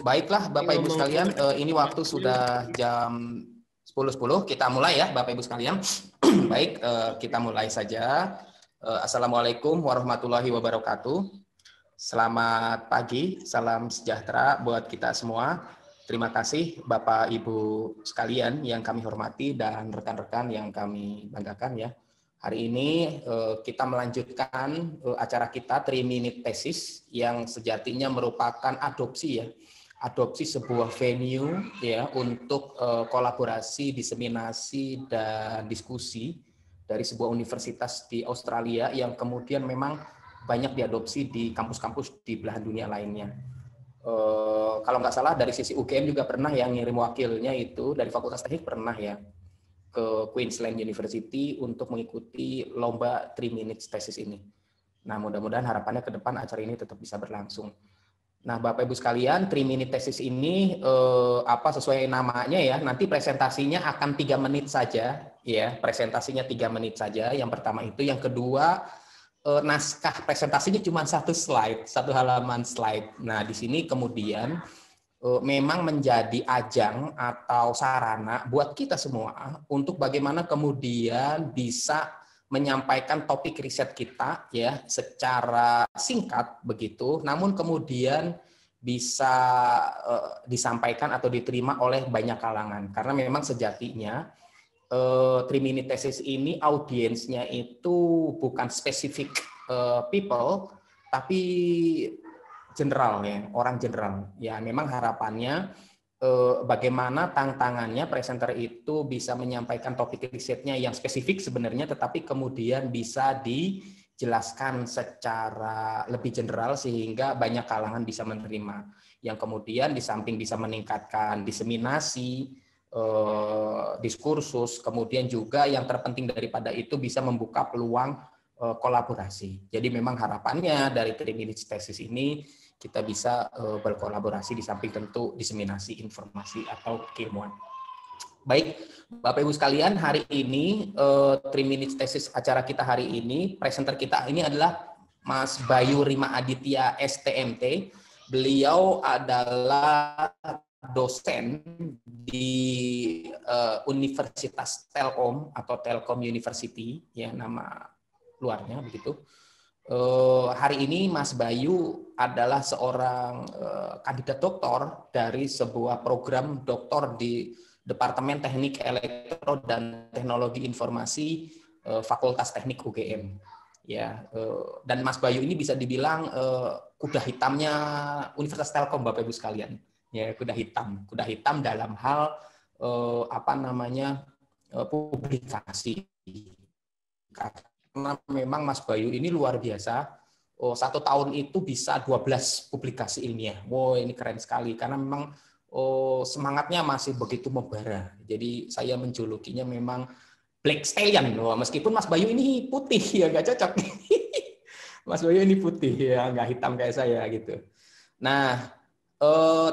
Baiklah Bapak Ibu sekalian, ini waktu sudah jam 10.10, kita mulai ya Bapak Ibu sekalian. Baik, kita mulai saja. Assalamualaikum warahmatullahi wabarakatuh. Selamat pagi, salam sejahtera buat kita semua. Terima kasih Bapak Ibu sekalian yang kami hormati dan rekan-rekan yang kami banggakan ya. Hari ini kita melanjutkan acara kita 3 Minute Thesis yang sejatinya merupakan adopsi ya. Adopsi sebuah venue ya untuk kolaborasi, diseminasi dan diskusi dari sebuah universitas di Australia yang kemudian memang banyak diadopsi di kampus-kampus di belahan dunia lainnya. Kalau nggak salah dari sisi UGM juga pernah yang ngirim wakilnya itu dari Fakultas Teknik pernah ya ke Queensland University untuk mengikuti lomba 3 Minutes Thesis ini. Nah, mudah-mudahan harapannya ke depan acara ini tetap bisa berlangsung. Nah, Bapak Ibu sekalian, 3 Minute Thesis ini sesuai namanya ya, nanti presentasinya akan 3 menit saja ya, presentasinya 3 menit saja. Yang pertama itu, yang kedua naskah presentasinya cuma 1 slide, 1 halaman slide. Nah, di sini kemudian memang menjadi ajang atau sarana buat kita semua untuk bagaimana kemudian bisa menyampaikan topik riset kita ya secara singkat begitu, namun kemudian bisa disampaikan atau diterima oleh banyak kalangan karena memang sejatinya 3 Minute Thesis ini audiensnya itu bukan spesifik people tapi general ya, orang general. Ya, memang harapannya bagaimana tantangannya presenter itu bisa menyampaikan topik risetnya yang spesifik sebenarnya, tetapi kemudian bisa dijelaskan secara lebih general sehingga banyak kalangan bisa menerima. Yang kemudian di samping bisa meningkatkan diseminasi, diskursus, kemudian juga yang terpenting daripada itu bisa membuka peluang kolaborasi. Jadi memang harapannya dari 3 Minutes Thesis ini kita bisa berkolaborasi di samping tentu diseminasi informasi atau keilmuan. Baik, Bapak Ibu sekalian, hari ini 3 Minutes Thesis acara kita hari ini, presenter kita ini adalah Mas Bayu Rima Aditya STMT. Beliau adalah dosen di Universitas Telkom atau Telkom University, ya nama luarnya begitu. Hari ini Mas Bayu adalah seorang kandidat doktor dari sebuah program doktor di Departemen Teknik Elektro dan Teknologi Informasi Fakultas Teknik UGM. Ya, dan Mas Bayu ini bisa dibilang kuda hitamnya Universitas Telkom, Bapak Ibu sekalian. Ya, kuda hitam dalam hal publikasi. Karena memang Mas Bayu ini luar biasa. 1 tahun itu bisa 12 publikasi ilmiah. Wow, ini keren sekali karena memang semangatnya masih begitu membara. Jadi saya menjulukinya memang Black Stallion. Meskipun Mas Bayu ini putih ya, nggak cocok. Mas Bayu ini putih ya, nggak hitam kayak saya gitu. Nah,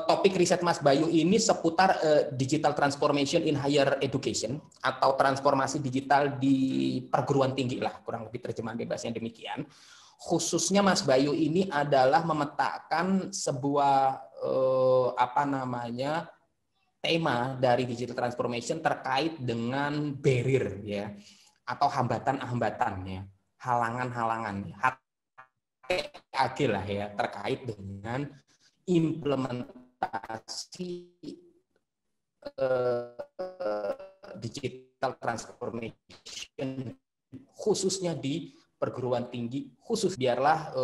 topik riset Mas Bayu ini seputar digital transformation in higher education atau transformasi digital di perguruan tinggi lah, kurang lebih terjemahan bebasnya demikian. Khususnya Mas Bayu ini adalah memetakan sebuah tema dari digital transformation terkait dengan barrier ya atau hambatan-hambatan ya, halangan-halangan, HTAG lah ya terkait dengan implementasi digital transformation khususnya di perguruan tinggi khusus. Biarlah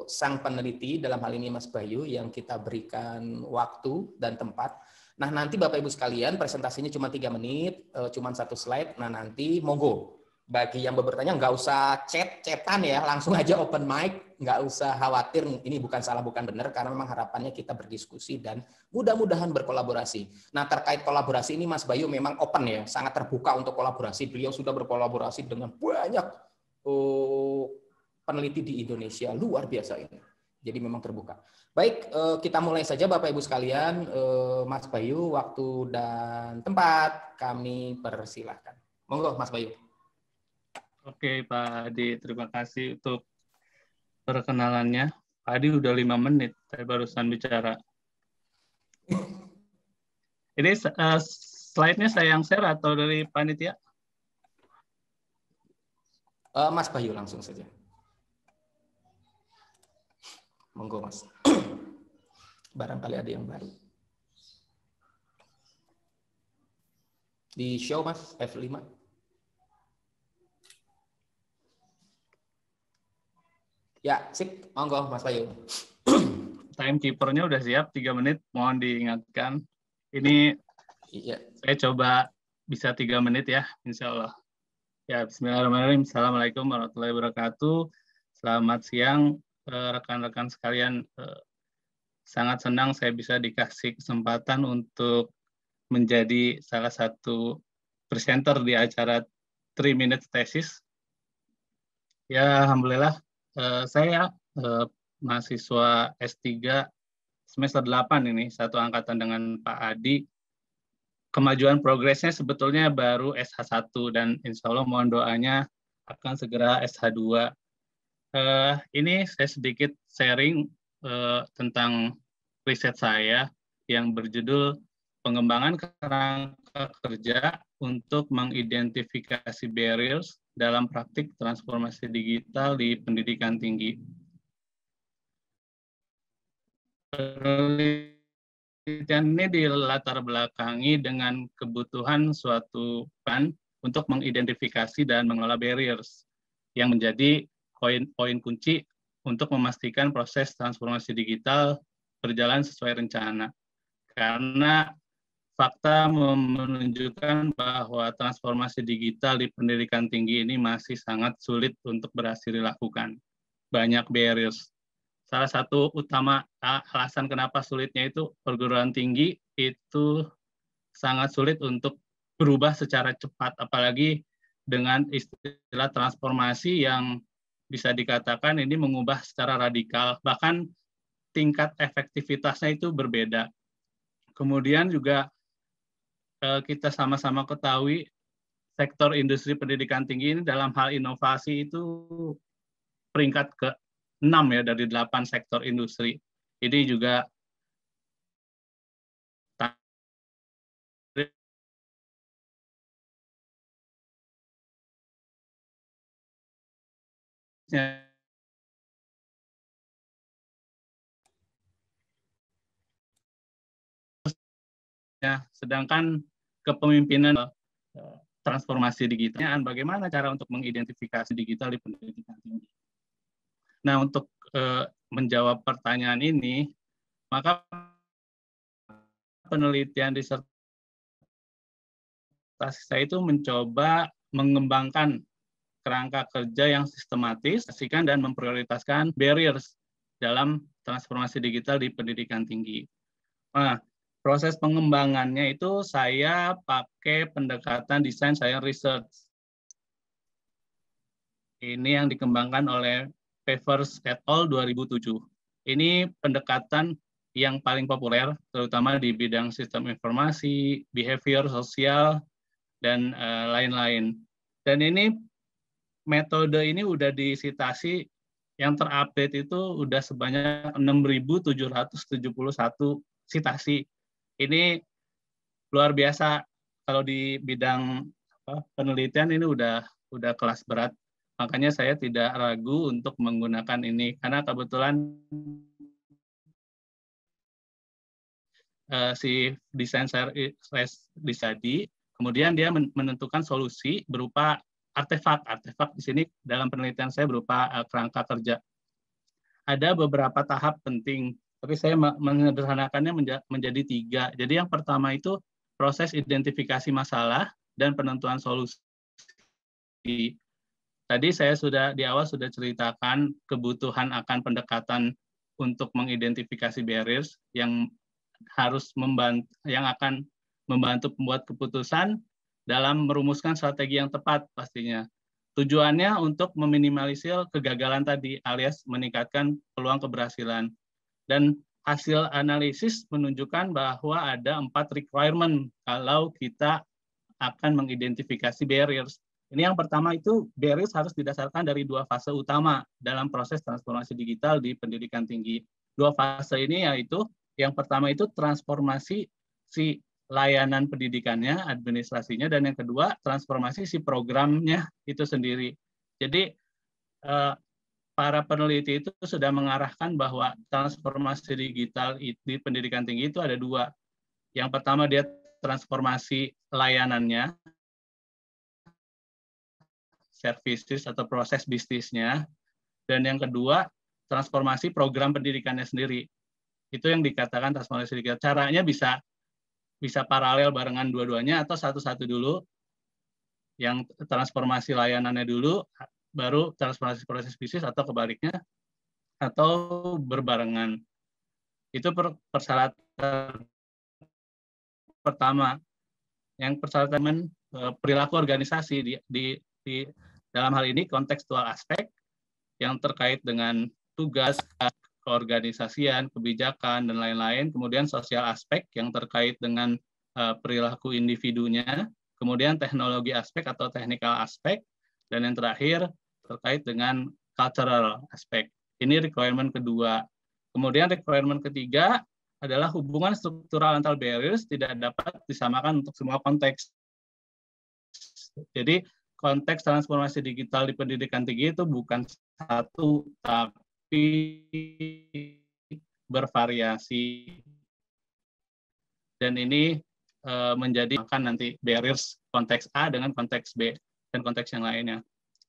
sang peneliti dalam hal ini Mas Bayu yang kita berikan waktu dan tempat. Nah, nanti Bapak Ibu sekalian presentasinya cuma 3 menit, cuma 1 slide. Nah, nanti monggo bagi yang bertanya nggak usah chat-chatan ya, langsung aja open mic, nggak usah khawatir ini bukan salah bukan benar karena memang harapannya kita berdiskusi dan mudah-mudahan berkolaborasi. Nah, terkait kolaborasi ini Mas Bayu memang open ya, sangat terbuka untuk kolaborasi. Beliau sudah berkolaborasi dengan banyak peneliti di Indonesia, luar biasa ini. Jadi memang terbuka. Baik, kita mulai saja Bapak Ibu sekalian. Mas Bayu, waktu dan tempat kami persilahkan. Monggo Mas Bayu. Oke Pak Adi, terima kasih untuk perkenalannya. Pak Adi udah 5 menit, saya barusan bicara. Ini slide-nya saya yang share atau dari panitia? Mas Bayu langsung saja. Monggo Mas. Barangkali ada yang baru. Di show Mas, F5. Ya, sip. Monggo Mas Bayu. Timekeeper-nya udah siap, 3 menit. Mohon diingatkan. Ini Iya. saya coba bisa 3 menit ya, insya Allah. Ya, bismillahirrahmanirrahim. Assalamualaikum warahmatullahi wabarakatuh. Selamat siang, rekan-rekan sekalian. Sangat senang saya bisa dikasih kesempatan untuk menjadi salah satu presenter di acara 3 Minutes Thesis. Ya, alhamdulillah saya mahasiswa S3 semester 8 ini, satu angkatan dengan Pak Adi. Kemajuan progresnya sebetulnya baru SH1 dan insya Allah mohon doanya akan segera SH2. Ini saya sedikit sharing tentang riset saya yang berjudul Pengembangan Kerangka Kerja untuk Mengidentifikasi Barriers dalam Praktik Transformasi Digital di Pendidikan Tinggi. Penelitian ini dilatar belakangi dengan kebutuhan suatu PAN untuk mengidentifikasi dan mengelola barriers yang menjadi poin-poin kunci untuk memastikan proses transformasi digital berjalan sesuai rencana. Karena fakta menunjukkan bahwa transformasi digital di pendidikan tinggi ini masih sangat sulit untuk berhasil dilakukan. Banyak barriers. Salah satu utama alasan kenapa sulitnya itu perguruan tinggi itu sangat sulit untuk berubah secara cepat, apalagi dengan istilah transformasi yang bisa dikatakan ini mengubah secara radikal, bahkan tingkat efektivitasnya itu berbeda. Kemudian juga kita sama-sama ketahui sektor industri pendidikan tinggi ini dalam hal inovasi itu peringkat ke-6 ya dari 8 sektor industri. Ini juga ya, sedangkan kepemimpinan transformasi digital, bagaimana cara untuk mengidentifikasi digital di pendidikan tinggi. Nah, untuk menjawab pertanyaan ini, maka penelitian disertasi saya itu mencoba mengembangkan kerangka kerja yang sistematis, dan memprioritaskan barriers dalam transformasi digital di pendidikan tinggi. Nah, proses pengembangannya itu saya pakai pendekatan design science research. Ini yang dikembangkan oleh Pevers et al. 2007. Ini pendekatan yang paling populer, terutama di bidang sistem informasi, behavior sosial, dan lain-lain. Dan ini metode ini udah disitasi, yang terupdate itu udah sebanyak 6.771 citasi. Ini luar biasa. Kalau di bidang penelitian ini udah kelas berat. Makanya saya tidak ragu untuk menggunakan ini karena kebetulan si desain tadi, kemudian dia menentukan solusi berupa artefak. Artefak di sini dalam penelitian saya berupa kerangka kerja. Ada beberapa tahap penting, tapi saya menyederhanakannya menjadi 3. Jadi yang pertama itu proses identifikasi masalah dan penentuan solusi. Tadi saya di awal sudah ceritakan kebutuhan akan pendekatan untuk mengidentifikasi barriers yang akan membantu pembuat keputusan dalam merumuskan strategi yang tepat pastinya. Tujuannya untuk meminimalisir kegagalan tadi alias meningkatkan peluang keberhasilan. Dan hasil analisis menunjukkan bahwa ada 4 requirement kalau kita akan mengidentifikasi barriers. Ini yang pertama itu barriers harus didasarkan dari 2 fase utama dalam proses transformasi digital di pendidikan tinggi. 2 fase ini yaitu Yang pertama itu transformasi si layanan pendidikannya, administrasinya, dan yang kedua transformasi si programnya itu sendiri. Jadi para peneliti itu sudah mengarahkan bahwa transformasi digital di pendidikan tinggi itu ada dua. Yang pertama dia transformasi layanannya, services atau proses bisnisnya, dan yang kedua transformasi program pendidikannya sendiri. Itu yang dikatakan transformasi digital. Caranya bisa paralel barengan dua-duanya atau satu-satu dulu. Yang transformasi layanannya dulu, baru transformasi proses bisnis atau kebaliknya, atau berbarengan. Itu persyaratan pertama. Yang persyaratan perilaku organisasi di dalam hal ini kontekstual aspek yang terkait dengan tugas, keorganisasian, kebijakan, dan lain-lain. Kemudian sosial aspek yang terkait dengan perilaku individunya. Kemudian teknologi aspek atau technical aspek. Dan yang terakhir terkait dengan cultural aspek. Ini requirement kedua. Kemudian requirement ketiga adalah hubungan struktural antar barriers tidak dapat disamakan untuk semua konteks. Jadi konteks transformasi digital di pendidikan tinggi itu bukan satu, tapi bervariasi. Dan ini menjadi nanti barriers konteks A dengan konteks B dan konteks yang lainnya.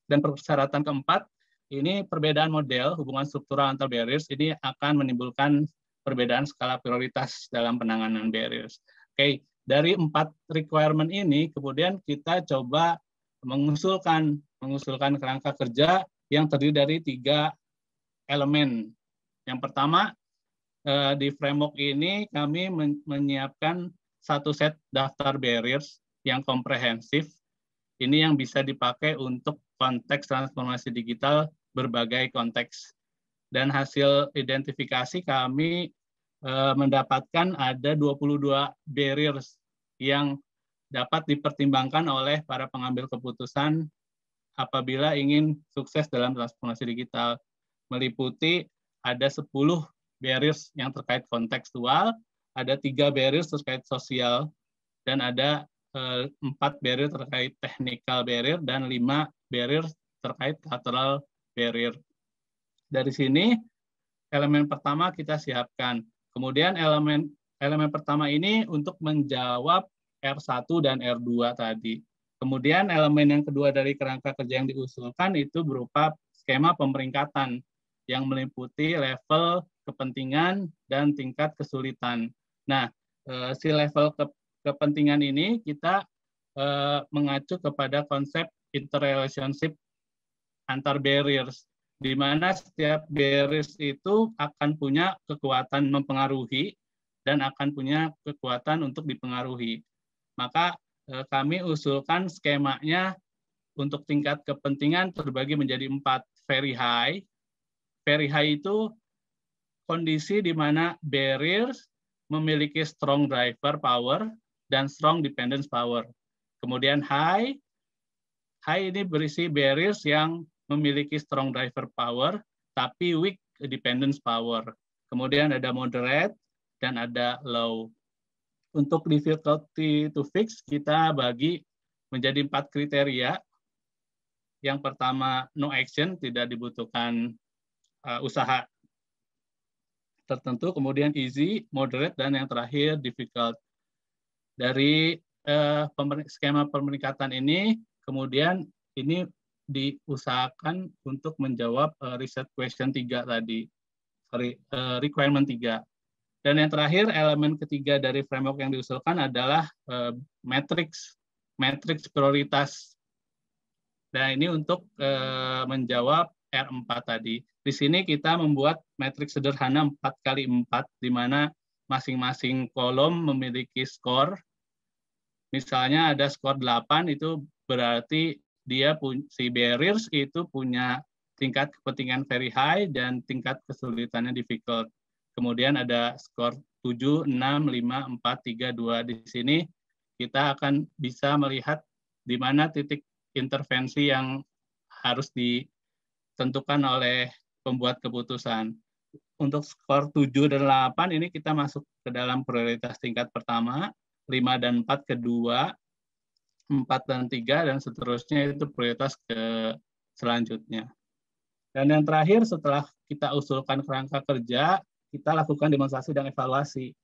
Dan persyaratan keempat, ini perbedaan model hubungan struktural antar barriers ini akan menimbulkan perbedaan skala prioritas dalam penanganan barriers. Oke, dari 4 requirement ini kemudian kita coba mengusulkan kerangka kerja yang terdiri dari 3 elemen. Yang pertama, di framework ini kami menyiapkan satu set daftar barriers yang komprehensif. Ini yang bisa dipakai untuk konteks transformasi digital berbagai konteks. Dan hasil identifikasi kami mendapatkan ada 22 barriers yang dapat dipertimbangkan oleh para pengambil keputusan apabila ingin sukses dalam transformasi digital. Meliputi ada 10 barriers yang terkait kontekstual, ada 3 barriers terkait sosial, dan ada 4 barrier terkait technical barrier, dan 5 barrier terkait cultural barrier. Dari sini, elemen pertama kita siapkan. Kemudian elemen pertama ini untuk menjawab R1 dan R2 tadi. Kemudian elemen yang kedua dari kerangka kerja yang diusulkan itu berupa skema pemeringkatan yang meliputi level kepentingan dan tingkat kesulitan. Nah, si level kepentingan ini kita mengacu kepada konsep interrelationship antar barriers, di mana setiap barriers itu akan punya kekuatan mempengaruhi dan akan punya kekuatan untuk dipengaruhi. Maka kami usulkan skemanya untuk tingkat kepentingan terbagi menjadi 4. Very high. Very high itu kondisi di mana barriers memiliki strong driver power dan strong dependence power. Kemudian high ini berisi barriers yang memiliki strong driver power, tapi weak dependence power. Kemudian ada moderate dan ada low. Untuk difficulty to fix, kita bagi menjadi 4 kriteria. Yang pertama, no action, tidak dibutuhkan usaha tertentu. Kemudian easy, moderate, dan yang terakhir difficult. Dari skema pemeringkatan ini, kemudian ini diusahakan untuk menjawab research question 3 tadi, requirement 3. Dan yang terakhir, elemen ketiga dari framework yang diusulkan adalah matrix prioritas. Nah, ini untuk menjawab R4 tadi. Di sini kita membuat matriks sederhana 4x4, di mana masing-masing kolom memiliki skor. Misalnya ada skor 8, itu berarti dia si barriers itu punya tingkat kepentingan very high dan tingkat kesulitannya difficult. Kemudian ada skor 7, 6, 5, 4, 3, 2. Di sini kita akan bisa melihat di mana titik intervensi yang harus ditentukan oleh pembuat keputusan. untuk skor 7 dan 8 ini kita masuk ke dalam prioritas tingkat pertama, 5 dan 4 kedua, 4 dan 3, dan seterusnya itu prioritas ke selanjutnya. Dan yang terakhir setelah kita usulkan kerangka kerja, kita lakukan demonstrasi dan evaluasi.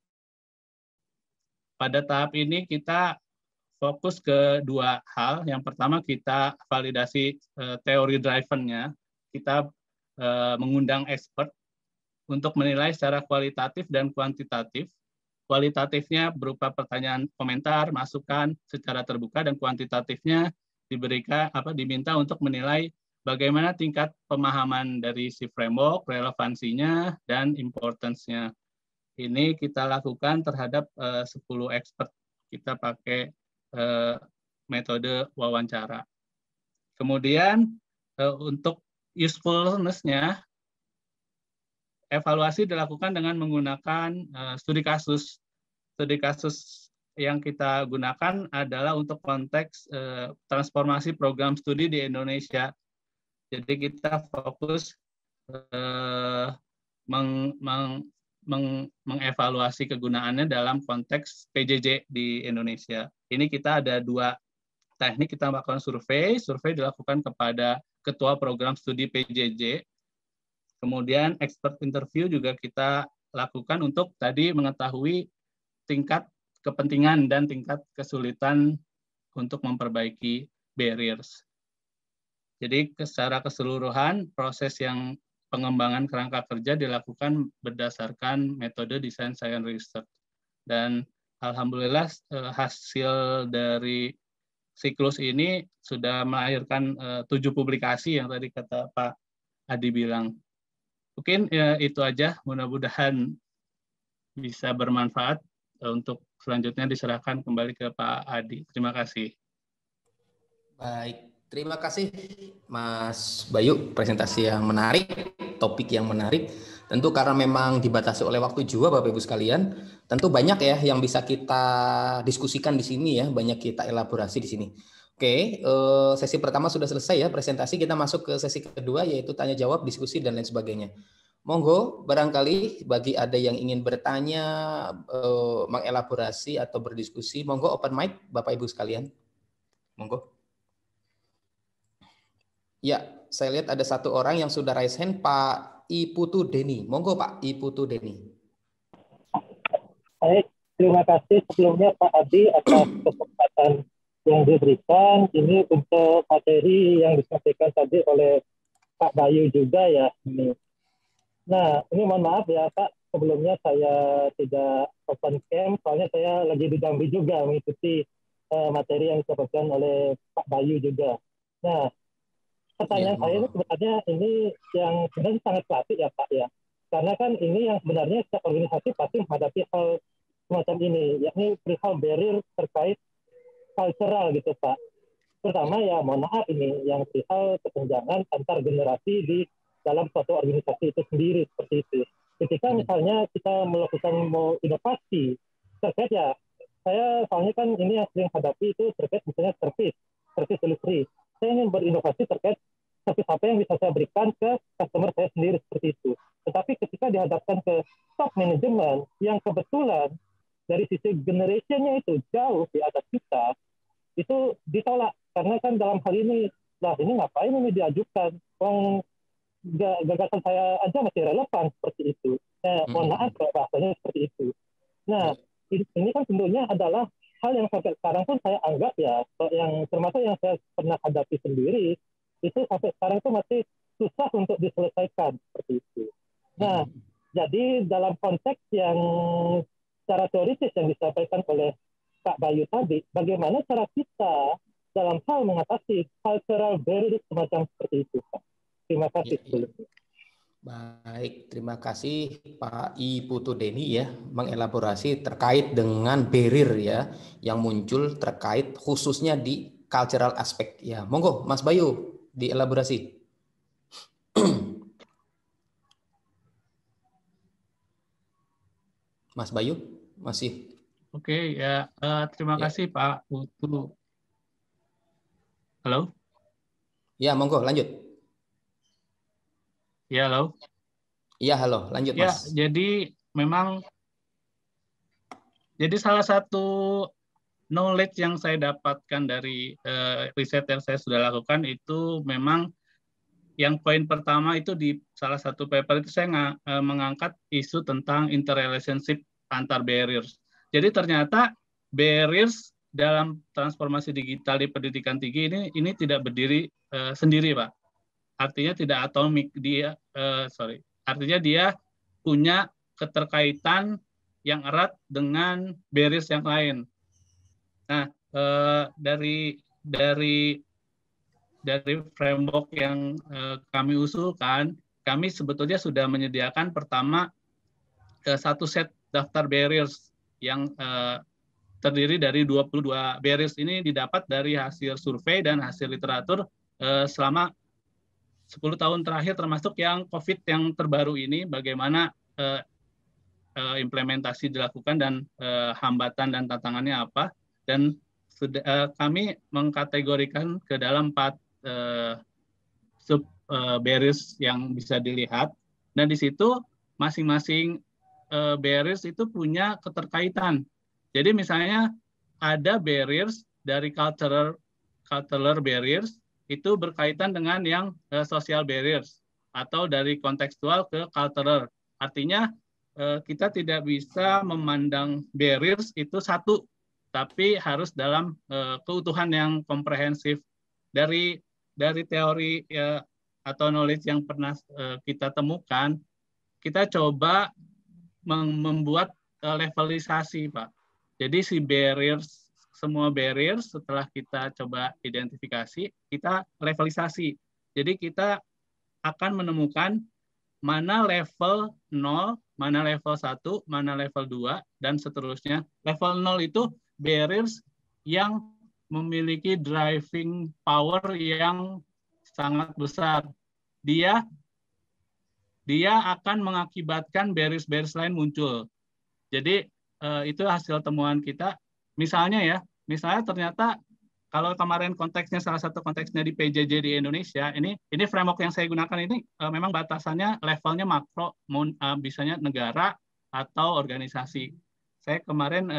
Pada tahap ini kita fokus ke dua hal. Yang pertama kita validasi teori driven-nya. Kita mengundang expert untuk menilai secara kualitatif dan kuantitatif. Kualitatifnya berupa pertanyaan, komentar, masukan secara terbuka, dan kuantitatifnya diminta untuk menilai bagaimana tingkat pemahaman dari si framework, relevansinya, dan importance-nya. Ini kita lakukan terhadap 10 expert. Kita pakai metode wawancara. Kemudian untuk usefulness-nya, evaluasi dilakukan dengan menggunakan studi kasus. Studi kasus yang kita gunakan adalah untuk konteks transformasi program studi di Indonesia. Jadi kita fokus mengevaluasi kegunaannya dalam konteks PJJ di Indonesia. Ini kita ada dua teknik, kita melakukan survei. Survei dilakukan kepada ketua program studi PJJ. Kemudian expert interview juga kita lakukan untuk tadi mengetahui tingkat kepentingan dan tingkat kesulitan untuk memperbaiki barriers. Jadi secara keseluruhan proses yang pengembangan kerangka kerja dilakukan berdasarkan metode design science research. Dan alhamdulillah hasil dari siklus ini sudah melahirkan 7 publikasi yang tadi kata Pak Adi bilang. Mungkin ya, itu aja, mudah-mudahan bisa bermanfaat. Untuk selanjutnya diserahkan kembali ke Pak Adi. Terima kasih. Baik, terima kasih Mas Bayu, presentasi yang menarik, topik yang menarik. Tentu karena memang dibatasi oleh waktu juga Bapak Ibu sekalian, tentu banyak ya yang bisa kita diskusikan di sini ya, banyak kita elaborasi di sini. Oke, sesi pertama sudah selesai ya presentasi, kita masuk ke sesi kedua yaitu tanya jawab, diskusi dan lain sebagainya. Monggo, barangkali bagi ada yang ingin bertanya, mengelaborasi atau berdiskusi, monggo open mic Bapak Ibu sekalian. Monggo. Ya, saya lihat ada satu orang yang sudah raise hand, Pak Iputu Deni. Monggo Pak Iputu Deni. Baik, terima kasih sebelumnya Pak Adi atas kesempatan yang diberikan. Ini untuk materi yang disampaikan tadi oleh Pak Bayu juga ya. Nah, ini mohon maaf ya Pak, sebelumnya saya tidak open cam, soalnya saya lagi di Jambi juga mengikuti materi yang disampaikan oleh Pak Bayu juga. Nah, pertanyaan saya ini sebenarnya ini yang sebenarnya sangat klasik ya Pak ya. Karena kan ini yang sebenarnya setiap organisasi pasti menghadapi hal semacam ini, yakni perihal barrier terkait cultural gitu Pak. Pertama ya mohon maaf ini yang perihal kesenjangan antar generasi di dalam suatu organisasi itu sendiri seperti itu. Ketika misalnya kita melakukan inovasi terkait ya, saya soalnya kan ini yang sering hadapi itu terkait misalnya service delivery. Saya ingin berinovasi terkait service apa yang bisa saya berikan ke customer saya sendiri seperti itu. Tetapi ketika dihadapkan ke top management yang kebetulan dari sisi generation-nya itu jauh di atas kita, itu ditolak. Karena kan dalam hal ini, lah ini ngapain ini diajukan? Gagasan saya aja masih relevan seperti itu. Mohon maaf kalau bahasanya seperti itu. Nah, ini kan tentunya adalah hal yang sampai sekarang pun saya anggap ya, yang termasuk yang saya pernah hadapi sendiri, itu sampai sekarang itu masih susah untuk diselesaikan seperti itu. Nah, jadi dalam konteks yang secara teoritis yang disampaikan oleh Pak Bayu tadi, bagaimana cara kita dalam hal mengatasi cultural barrier semacam seperti itu, Pak? Terima kasih. Baik, terima kasih Pak Iputu Deni ya, mengelaborasi terkait dengan barrier ya, yang muncul terkait khususnya di cultural aspect ya. Monggo Mas Bayu dielaborasi. Mas Bayu masih. Oke ya, terima kasih Pak Putu. Halo? Ya, monggo lanjut. Ya, halo. Iya, halo, lanjut Ya, Mas. jadi memang salah satu knowledge yang saya dapatkan dari riset yang saya sudah lakukan itu memang yang poin pertama itu di salah satu paper itu saya mengangkat isu tentang interrelationship antar barriers. Jadi ternyata barriers dalam transformasi digital di pendidikan tinggi ini tidak berdiri sendiri, Pak. Artinya tidak atomik, artinya dia punya keterkaitan yang erat dengan barriers yang lain. Nah, dari framework yang kami usulkan, kami sebetulnya sudah menyediakan pertama satu set daftar barriers yang terdiri dari 22 barriers. Ini didapat dari hasil survei dan hasil literatur selama 10 tahun terakhir, termasuk yang COVID yang terbaru ini, bagaimana implementasi dilakukan dan hambatan dan tantangannya apa. Dan kami mengkategorikan ke dalam 4 sub barriers yang bisa dilihat. Dan di situ masing-masing barriers itu punya keterkaitan. Jadi misalnya ada barriers dari cultural barriers itu berkaitan dengan yang social barriers, atau dari kontekstual ke cultural. Artinya kita tidak bisa memandang barriers itu satu, tapi harus dalam keutuhan yang komprehensif. Dari teori atau knowledge yang pernah kita temukan, kita coba membuat levelisasi, Pak. Jadi si barriers, semua barriers setelah kita coba identifikasi, kita levelisasi. Jadi kita akan menemukan mana level 0, mana level 1, mana level 2, dan seterusnya. Level 0 itu barriers yang memiliki driving power yang sangat besar. Dia akan mengakibatkan barriers lain muncul. Jadi itu hasil temuan kita. Misalnya ternyata kalau kemarin konteksnya, salah satu konteksnya di PJJ di Indonesia, ini framework yang saya gunakan ini memang batasannya levelnya makro, bisanya negara atau organisasi. Saya kemarin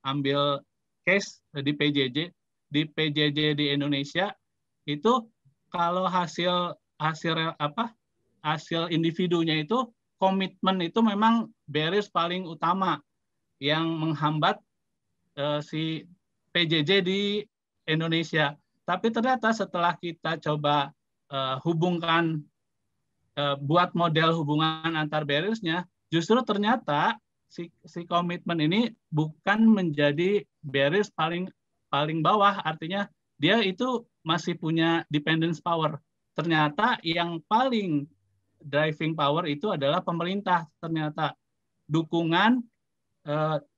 ambil case di PJJ di Indonesia itu, kalau hasil individunya itu, komitmen itu memang barriers paling utama yang menghambat si PJJ di Indonesia. Tapi ternyata setelah kita coba hubungkan, buat model hubungan antar barriers-nya, justru ternyata si komitmen ini bukan menjadi barriers paling bawah, artinya dia itu masih punya dependence power. Ternyata yang paling driving power itu adalah pemerintah. Ternyata dukungan,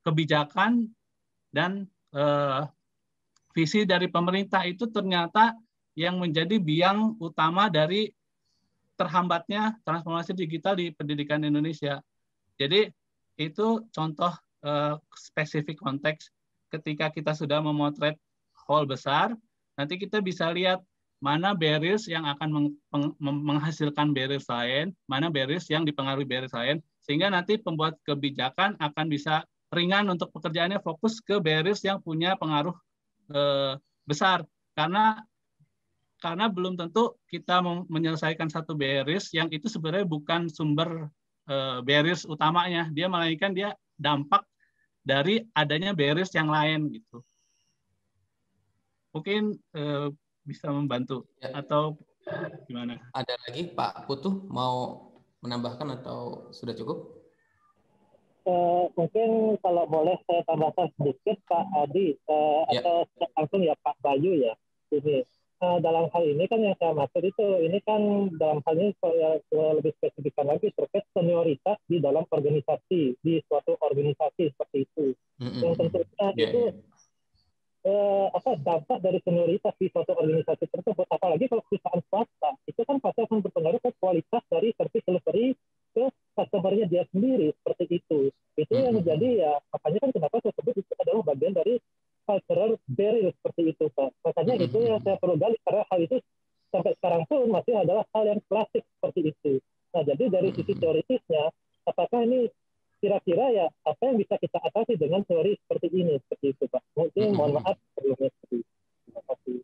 kebijakan, dan visi dari pemerintah itu ternyata yang menjadi biang utama dari terhambatnya transformasi digital di pendidikan Indonesia. Jadi itu contoh spesifik konteks. Ketika kita sudah memotret whole besar, nanti kita bisa lihat mana barriers yang akan menghasilkan barriers lain, mana barriers yang dipengaruhi barriers lain, sehingga nanti pembuat kebijakan akan bisa ringan untuk pekerjaannya, fokus ke barriers yang punya pengaruh besar. Karena belum tentu kita menyelesaikan satu barriers yang itu sebenarnya bukan sumber barriers utamanya, dia melainkan dia dampak dari adanya barriers yang lain gitu. Mungkin bisa membantu atau gimana? Ada lagi Pak Putu mau menambahkan atau sudah cukup? Mungkin kalau boleh saya tambahkan sedikit Pak Adi, atau langsung ya Pak Bayu ya. Ini dalam hal ini kan yang saya maksud itu, ini kan dalam hal ini saya lebih spesifikkan lagi terkait senioritas di dalam organisasi, di suatu organisasi seperti itu. Yang tentunya itu dampak dari senioritas di suatu organisasi tersebut, apalagi kalau perusahaan swasta, itu kan pasti akan berpengaruh ke kualitas dari service delivery ke customer-nya dia sendiri, seperti itu. Itu yang menjadi ya, makanya kan kenapa saya sebut itu adalah bagian dari cultural barrier seperti itu, Pak. Makanya itu yang saya perlu gali, karena hal itu sampai sekarang pun masih adalah hal yang klasik seperti itu. Nah, jadi dari sisi teoritisnya, apakah ini kira-kira ya apa yang bisa kita atasi dengan teori seperti ini, seperti itu Pak. Mungkin mohon maaf sebelumnya seperti itu. Terima kasih.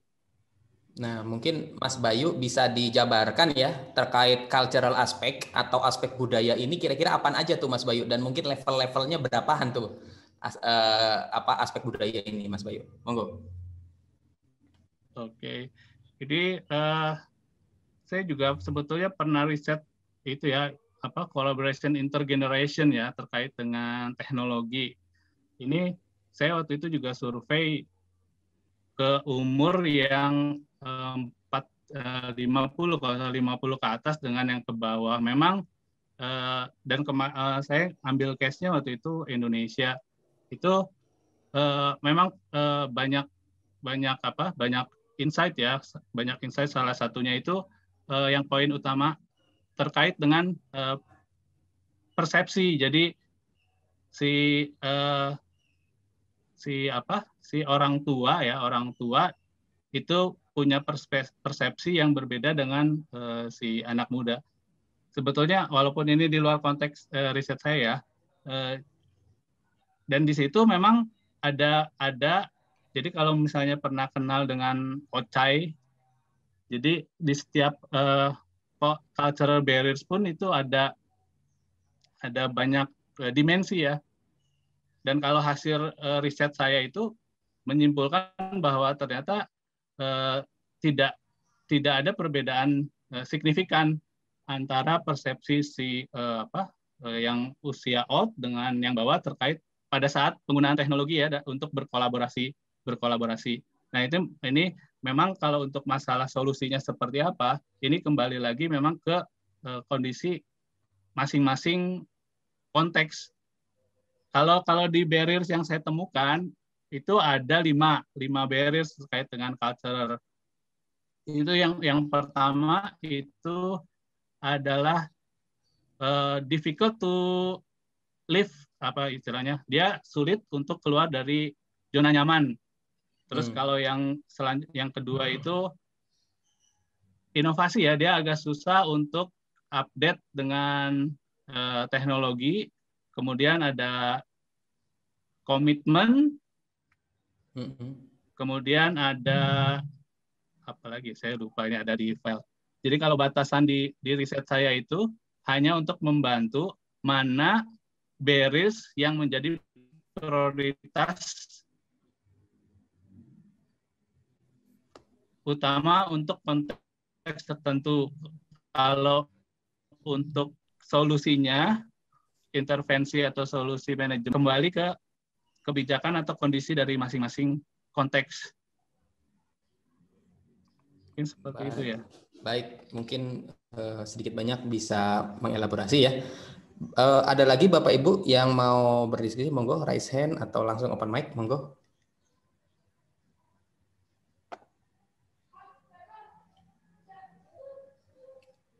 Nah, mungkin Mas Bayu bisa dijabarkan ya terkait cultural aspek atau aspek budaya ini kira-kira apa aja tuh Mas Bayu dan mungkin level-levelnya berapaan tuh apa aspek budaya ini Mas Bayu. Monggo. Oke. Jadi saya juga sebetulnya pernah riset itu ya, apa collaboration intergeneration ya terkait dengan teknologi. Ini saya waktu itu juga survei ke umur yang 50 kalau 50 ke atas dengan yang ke bawah. Memang dan saya ambil case-nya waktu itu Indonesia. Itu memang banyak insight ya, banyak insight. Salah satunya itu yang poin utama terkait dengan persepsi. Jadi si orang tua itu punya persepsi yang berbeda dengan si anak muda. Sebetulnya walaupun ini di luar konteks riset saya ya, dan di situ memang ada jadi kalau misalnya pernah kenal dengan Ocai, jadi di setiap cultural barriers pun itu ada banyak dimensi ya. Dan kalau hasil riset saya itu menyimpulkan bahwa ternyata tidak ada perbedaan signifikan antara persepsi yang usia old dengan yang bawah terkait pada saat penggunaan teknologi ya untuk berkolaborasi. Nah ini memang kalau untuk masalah solusinya seperti apa, ini kembali lagi memang ke kondisi masing-masing konteks. Kalau di barriers yang saya temukan itu ada lima barriers terkait dengan culture. Itu yang pertama itu adalah difficult to live, apa istilahnya, dia sulit untuk keluar dari zona nyaman. Terus kalau yang kedua itu inovasi ya, dia agak susah untuk update dengan teknologi. Kemudian ada komitmen, kemudian ada apa lagi, saya lupa, ini ada di file. Jadi kalau batasan di riset saya itu hanya untuk membantu mana barriers yang menjadi prioritas utama untuk konteks tertentu. Kalau untuk solusinya, intervensi atau solusi manajemen, kembali ke kebijakan atau kondisi dari masing-masing konteks. Mungkin seperti itu ya. Baik, mungkin sedikit banyak bisa mengelaborasi ya. Ada lagi Bapak Ibu yang mau berdiskusi, monggo raise hand atau langsung open mic, monggo.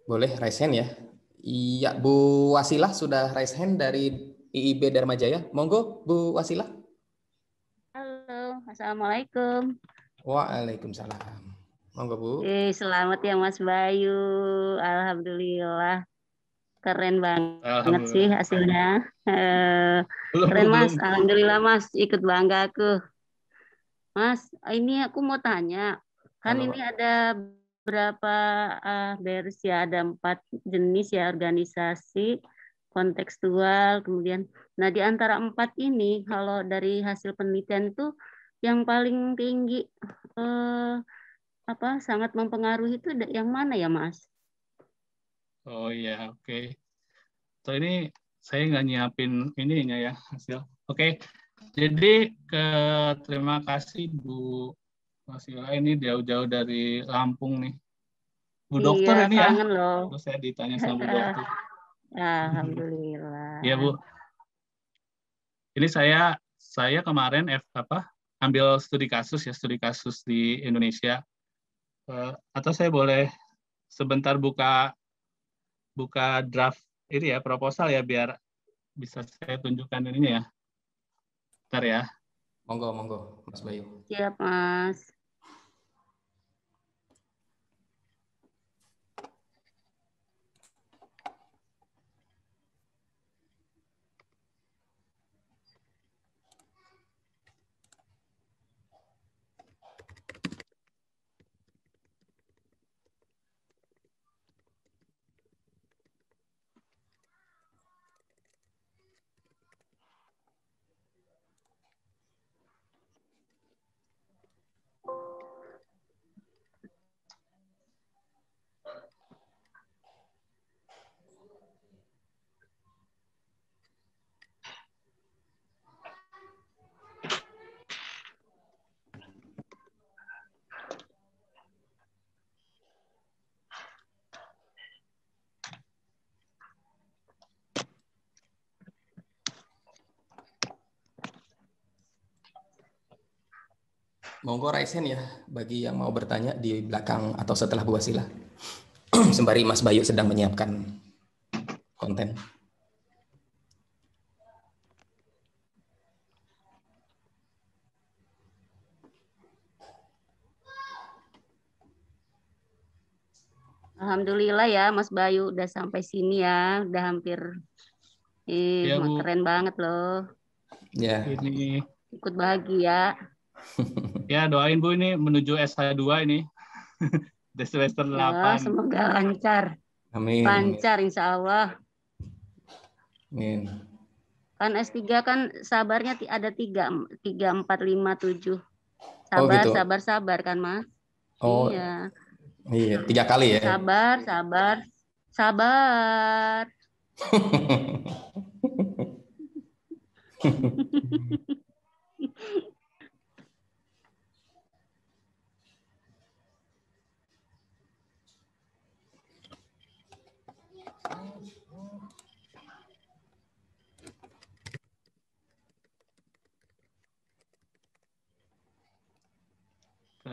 Boleh raise hand ya. Iya, Bu Wasilah sudah raise hand dari IIB Dharma Jaya. Monggo Bu Wasilah. Halo, Assalamualaikum. Waalaikumsalam. Monggo Bu. Selamat ya Mas Bayu. Alhamdulillah. Keren banget sih hasilnya. Keren Mas. Alhamdulillah Mas. Ikut bangga aku. Mas, ini aku mau tanya. Kan Halo, ini ada berapa barriers ya? Ada 4 jenis ya organisasi, kontekstual, kemudian. Nah di antara 4 ini, kalau dari hasil penelitian itu yang paling tinggi sangat mempengaruhi itu yang mana ya Mas? Oh iya, oke. So ini saya nggak nyiapin ininya ya hasil. Oke, jadi terima kasih Bu Wasila, ini jauh-jauh dari Lampung nih. Bu dokter ini ya. Kangen loh. Terus saya ditanya sama Bu dokter. Alhamdulillah. Iya Bu. Ini saya kemarin ambil studi kasus di Indonesia. Atau saya boleh sebentar buka draft ini ya, proposal ya, biar bisa saya tunjukkan ini ya. Bentar ya. Monggo Mas Bayu. Siap Mas. Monggo raise hand ya bagi yang mau bertanya di belakang atau setelah Bu Wasila. Sembari Mas Bayu sedang menyiapkan konten. Alhamdulillah ya Mas Bayu udah sampai sini ya, udah hampir Ya, Bu. keren banget loh. Ya. Ini ikut bahagia. Ya, doain Bu ini menuju S2 ini. Di semester 8. Semoga lancar. Amin. Lancar insya Allah. Amin. Kan S3 kan sabarnya ada 3, 4, 5, 7. Oh, Sabar, gitu. sabar kan Mas? Oh, iya. Iya, 3 kali ya. Sabar.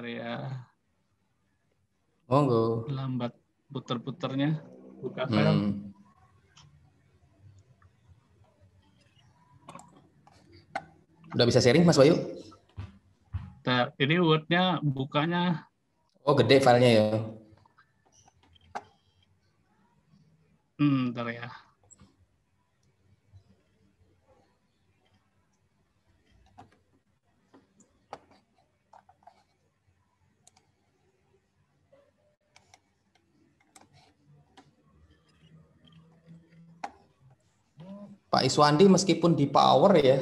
Ya. Monggo. Lambat puter-puternya. Buka file. Udah bisa sharing Mas Bayu? Nah, ini Word-nya bukanya. Oh, gede filenya ya. Bentar ya. Pak Iswandi meskipun di power ya,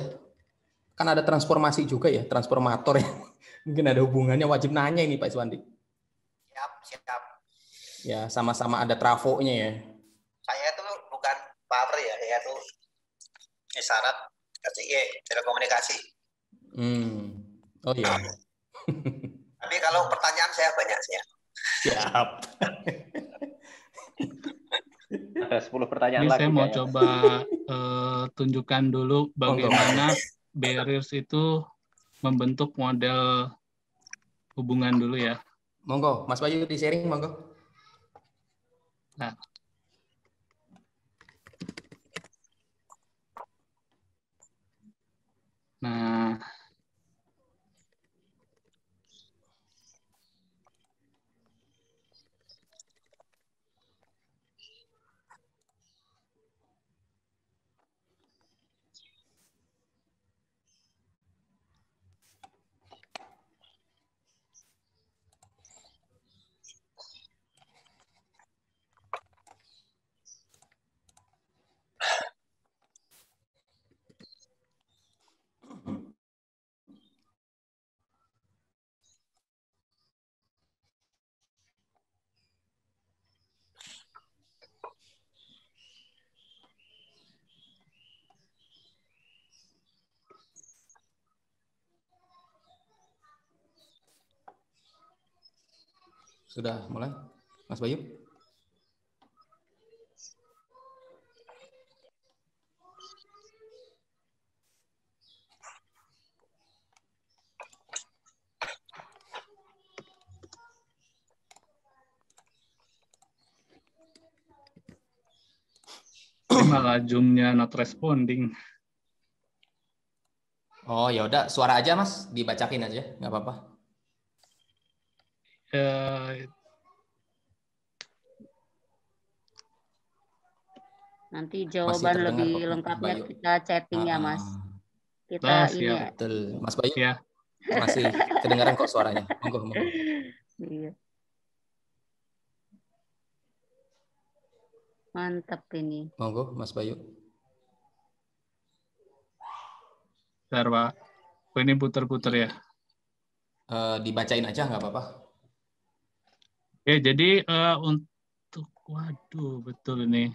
kan ada transformasi juga ya, transformator ya. Mungkin ada hubungannya, wajib nanya ini Pak Iswandi. Siap. Ya, sama-sama ada trafonya ya. Saya tuh bukan power ya, saya tuh syarat telekomunikasi. Oh iya. Tapi kalau pertanyaan saya banyak sih ya. Siap. Ada 10 pertanyaan Ini lagi. Saya mau coba tunjukkan dulu bagaimana barriers itu membentuk model hubungan dulu ya. Monggo, Mas Bayu di sharing, monggo. Nah, Sudah mulai, Mas Bayu? malah Zoom-nya not responding. Oh ya udah, suara aja Mas, dibacain aja, nggak apa-apa. Nanti jawaban lebih lengkapnya kita chatting ya Mas. Kita ini ya. Betul, Mas Bayu. Ya. Masih kedengaran kok suaranya. Monggo. Iya. Mantap ini. Monggo, Mas Bayu. Bentar, Pak. Ini puter-puter ya. Dibacain aja nggak apa-apa. Ya, jadi untuk waduh, betul ini.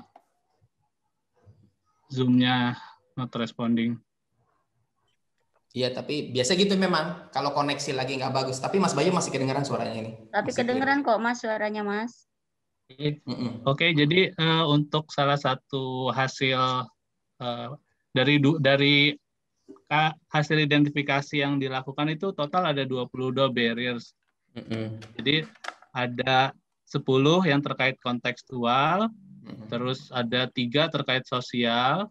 Zoom-nya not responding. Iya, tapi biasa gitu memang. Kalau koneksi lagi nggak bagus. Tapi Mas Bayu masih kedengaran suaranya ini. Tapi masih kedengeran kok Mas suaranya Mas. Oke, jadi untuk salah satu hasil dari hasil identifikasi yang dilakukan itu total ada 22 barriers. Jadi ada 10 yang terkait kontekstual, terus ada 3 terkait sosial,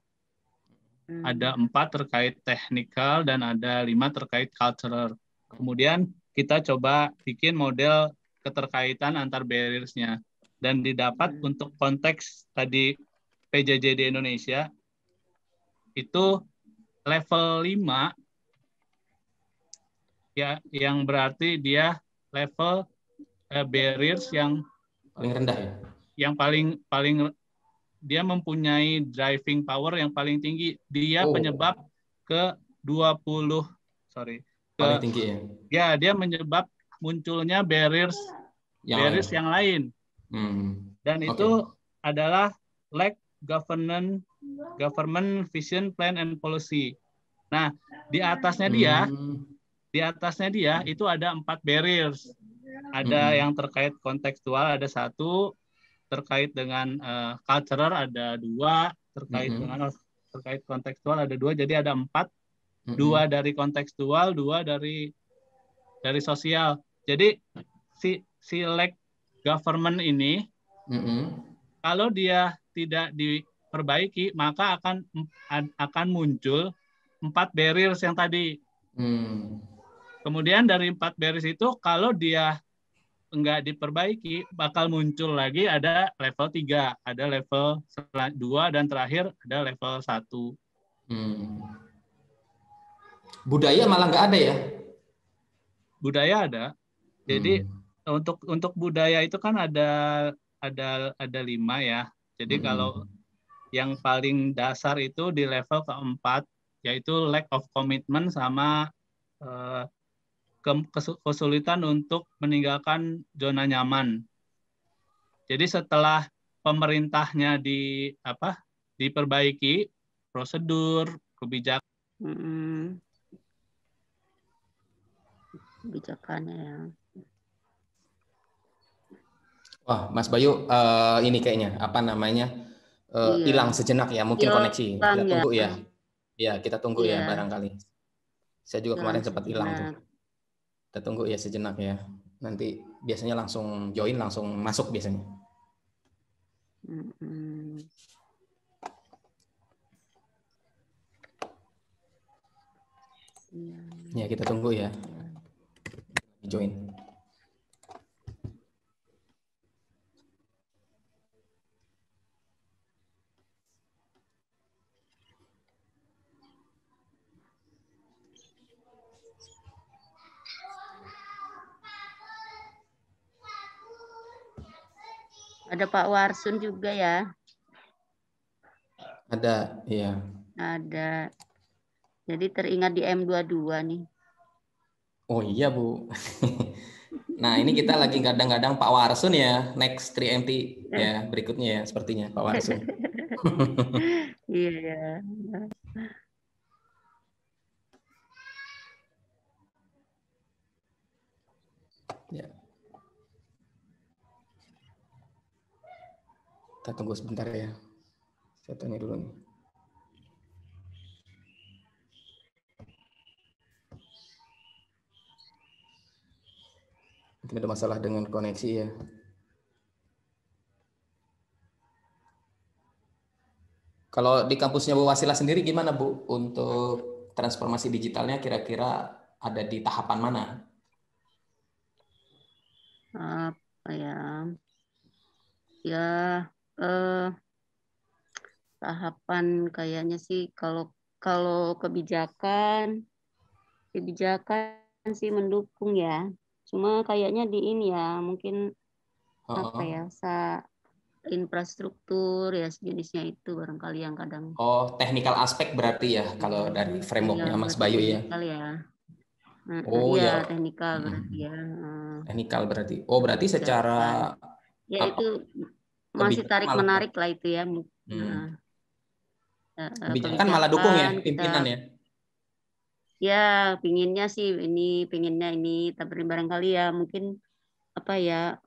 ada 4 terkait teknikal, dan ada 5 terkait cultural. Kemudian kita coba bikin model keterkaitan antar barriers-nya. Dan didapat untuk konteks tadi PJJ di Indonesia, itu level 5, ya, yang berarti dia level barriers yang paling rendah ya. Yang paling dia mempunyai driving power yang paling tinggi. Dia penyebab ke 20 paling tinggi ya. Ya, dia menyebab munculnya barriers yang lain. Dan itu adalah lack government vision plan and policy. Nah, di atasnya dia itu ada 4 barriers. Ada yang terkait kontekstual, ada 1, terkait dengan cultural ada 2, terkait kontekstual ada 2, jadi ada 4. 2 dari kontekstual, 2 dari sosial. Jadi si lack government ini kalau dia tidak diperbaiki, maka akan muncul 4 barriers yang tadi. Kemudian dari 4 barriers itu, kalau dia enggak diperbaiki, bakal muncul lagi ada level 3, ada level 2, dan terakhir ada level 1. Budaya malah nggak ada ya? Budaya ada. Jadi untuk budaya itu kan ada 5 ya. Jadi kalau yang paling dasar itu di level keempat, yaitu lack of commitment sama kesulitan untuk meninggalkan zona nyaman. Jadi setelah pemerintahnya diperbaiki, prosedur, kebijakannya ya. Wah, Mas Bayu, ini kayaknya hilang sejenak ya, mungkin koneksi. Kita tunggu ya. Ya, kita tunggu ya barangkali. Saya juga kemarin sempat hilang tuh. Kita tunggu ya sejenak ya. Nanti biasanya langsung join, langsung masuk biasanya. Ya, kita tunggu ya. Join. Ada Pak Warsun juga ya? Ada, iya. Ada. Jadi teringat di M22 nih. Oh iya, Bu. Nah, ini kita lagi gadang-gadang Pak Warsun ya, next 3MT ya, berikutnya ya, sepertinya Pak Warsun. Iya. Ya. Kita tunggu sebentar ya. Saya tanya dulu nih. Mungkin ada masalah dengan koneksi ya. Kalau di kampusnya Bu Wasila sendiri gimana Bu untuk transformasi digitalnya, kira-kira ada di tahapan mana? Apa ya? Ya, tahapan kayaknya sih kalau kebijakan sih mendukung ya. Cuma kayaknya di ini ya, mungkin apa ya, infrastruktur ya sejenisnya itu barangkali yang kadang. Oh, technical aspek berarti ya kalau dari frameworknya Mas Bayu ya. Oh iya, teknikal berarti ya. Teknikal berarti. Oh, berarti secara ya itu masih tarik menarik lah itu ya. Kebijakan malah dukung ya pimpinan ya. Ya, pinginnya ini, tapi barangkali ya mungkin apa ya,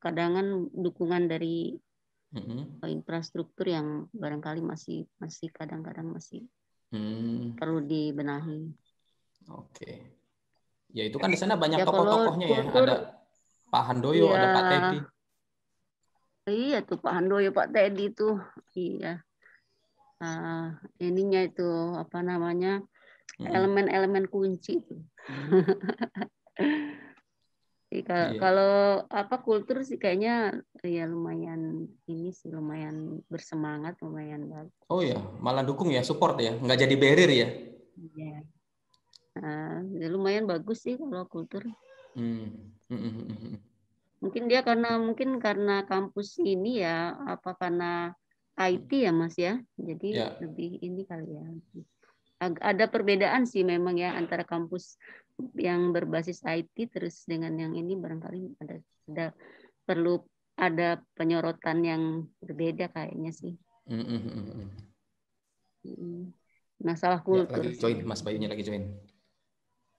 kadangan dukungan dari infrastruktur yang barangkali masih kadang-kadang masih perlu dibenahi. Oke. Ya itu kan di sana banyak Ya kalau tokoh-tokohnya ya. kultur, Ada Pak Handoyo, ada Pak ya Teddy. iya tuh Pak Handoyo, Pak Teddy tuh, iya. Ininya itu apa namanya, elemen-elemen kunci itu. Iya. Kalau apa kultur sih kayaknya ya lumayan ini sih, lumayan bersemangat, lumayan bagus. Oh ya, malah dukung ya, support ya, nggak jadi barrier ya. Iya. Ya lumayan bagus sih kalau kultur. Mungkin dia karena kampus ini ya, apa karena IT ya Mas ya, jadi Ya. lebih ini kali ya. Ada perbedaan sih memang ya antara kampus yang berbasis IT terus dengan yang ini, barangkali ada perlu ada penyorotan yang berbeda kayaknya sih. Masalah Ya, kultur. lagi join, Mas Bayunya lagi join.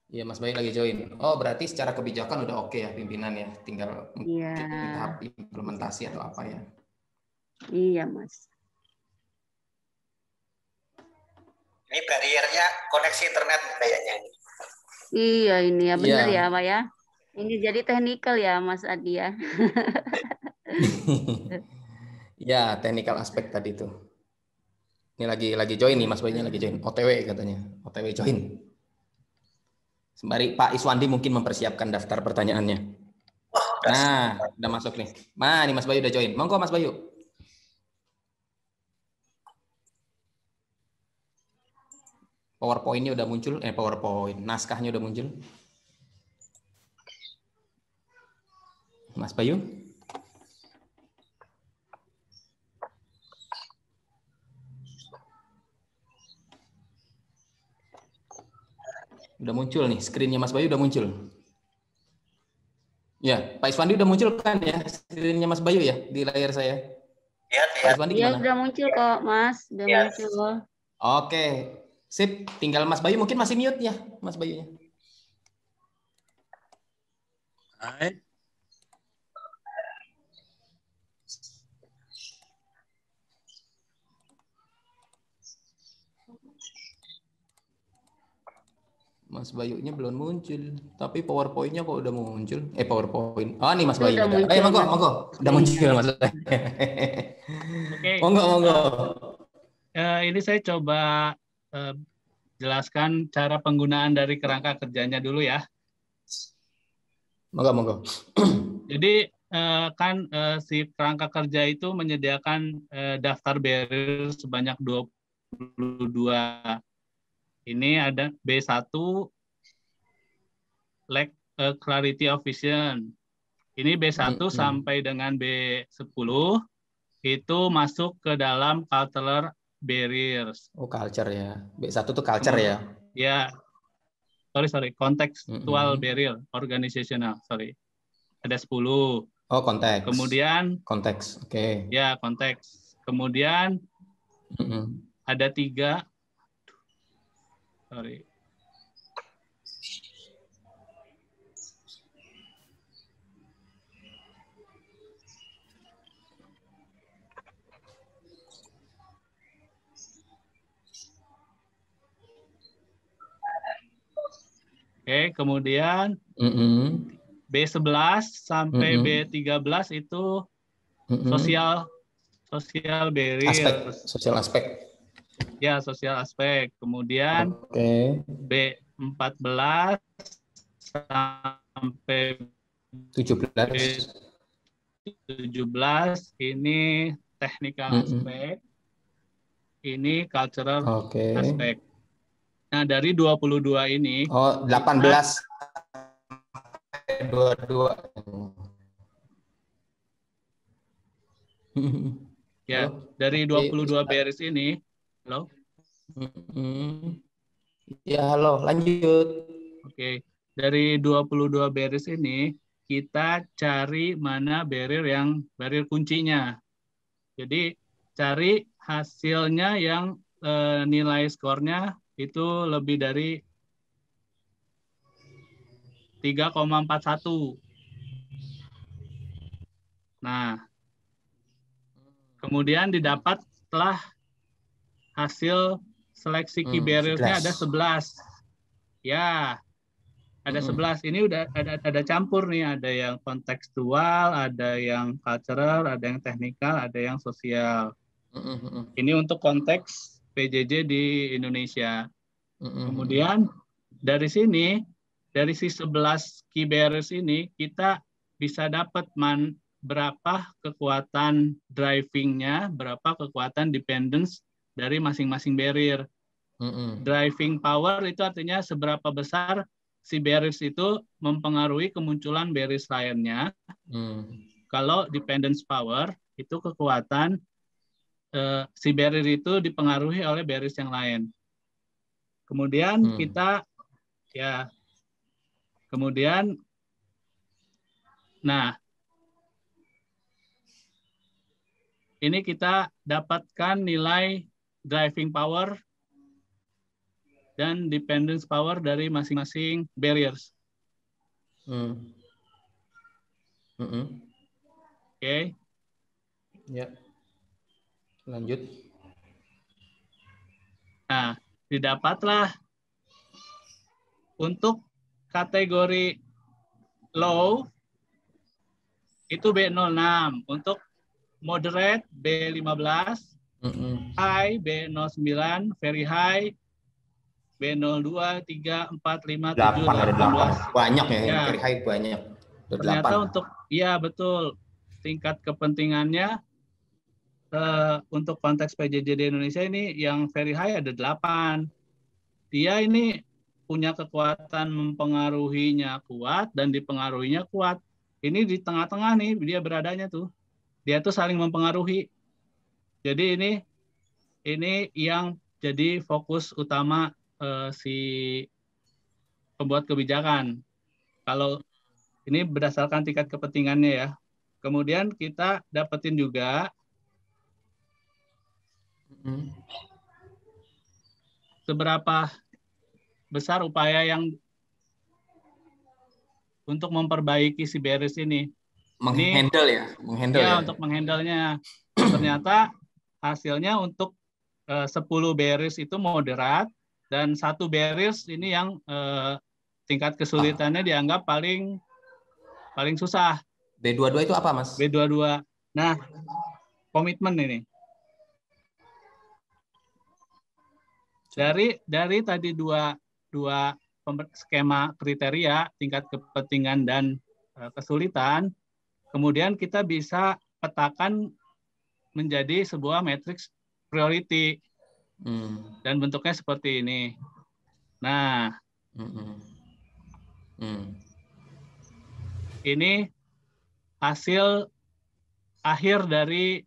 Iya, Mas Bayu lagi join. Oh, berarti secara kebijakan udah oke ya pimpinan ya, tinggal Iya. di tahap implementasi atau apa ya. Iya, Mas. Ini barriernya koneksi internet kayaknya ini. Iya, ini ya benar Iya. ya, Pak ya. Ini jadi teknikal ya, Mas Adi ya. Ya, teknikal aspek tadi tuh. Ini lagi join nih, Mas Bayunya lagi join. OTW katanya, OTW join. Sembari Pak Iswandi mungkin mempersiapkan daftar pertanyaannya. Nah, udah masuk nih. Nah, ini Mas Bayu udah join. Monggo Mas Bayu. PowerPoint-nya udah muncul, PowerPoint, naskahnya udah muncul. Mas Bayu? Udah muncul nih, screen-nya Mas Bayu udah muncul. Ya, Pak Iswandi udah muncul kan ya, screen-nya Mas Bayu ya di layar saya. Pak Iswandi Iya, gimana? udah muncul kok, Mas. Udah muncul. Oke, sip. Tinggal Mas Bayu mungkin masih mute ya, Mas Bayunya. Hai. Mas Bayunya belum muncul, tapi PowerPoint-nya kok udah muncul. PowerPoint. Oh, nih Mas Bayu. Udah muncul, monggo. Udah muncul Mas. Oke. Monggo. Ini saya coba jelaskan cara penggunaan dari kerangka kerjanya dulu ya. Monggo. Jadi kan si kerangka kerja itu menyediakan daftar barrier sebanyak 22. Ini ada B1 lack clarity of vision. Ini B1 sampai dengan B10 itu masuk ke dalam cultural barriers. Oh, culture ya. B1 tuh culture ya. Ya. Sorry. Contextual barrier, organizational, sorry. Ada 10. Oh, konteks. Kemudian konteks. Oke. Ya, konteks. Kemudian ada 3. Sorry. Oke, kemudian B11 sampai B13 itu sosial barrier. Sosial aspek. Ya, sosial aspek. Kemudian B14 sampai 17 ini technical aspek. Ini cultural aspek. Nah, dari 22 ini 18 22. Ya, dari 22 barriers ini. Halo? Ya, halo, lanjut. Oke, dari 22 barriers ini kita cari mana barrier kuncinya. Jadi cari hasilnya yang nilai skornya itu lebih dari 3,41. Nah, kemudian didapat setelah hasil seleksi key barriers-nya ada 11. Ya, ada 11. Ini udah ada campur nih, ada yang kontekstual, ada yang cultural, ada yang teknikal, ada yang sosial. Ini untuk konteks PJJ di Indonesia. Kemudian dari sini, dari si 11 key barriers ini, kita bisa dapat berapa kekuatan driving-nya, berapa kekuatan dependence dari masing-masing barrier. Driving power itu artinya seberapa besar si barriers itu mempengaruhi kemunculan barriers lainnya. Kalau dependence power itu kekuatan si barrier itu dipengaruhi oleh barriers yang lain. Kemudian kita ini kita dapatkan nilai driving power dan dependence power dari masing-masing barriers. Oke. Ya. Lanjut. Nah, didapatlah untuk kategori low itu B06, untuk moderate B15, high B09, very high B02, 3, 4, 5, 7, 18. Banyak ya, very high banyak. Ternyata untuk, iya betul, tingkat kepentingannya untuk konteks PJJ di Indonesia ini yang very high ada 8. Dia ini punya kekuatan mempengaruhinya kuat dan dipengaruhinya kuat. Ini di tengah-tengah nih dia beradanya tuh. Dia tuh saling mempengaruhi. Jadi ini yang jadi fokus utama si pembuat kebijakan. Kalau ini berdasarkan tingkat kepentingannya ya. Kemudian kita dapetin juga seberapa besar upaya yang untuk memperbaiki si barriers ini. Menghandle ya. Untuk menghandlenya. Ternyata hasilnya untuk 10 barriers itu moderat dan 1 barriers ini yang tingkat kesulitannya dianggap paling susah. B22 itu apa, Mas? B22. Nah, komitmen ini. Dari tadi dua skema kriteria, tingkat kepentingan dan kesulitan, kemudian kita bisa petakan menjadi sebuah matriks priority. Dan bentuknya seperti ini. Nah, ini hasil akhir dari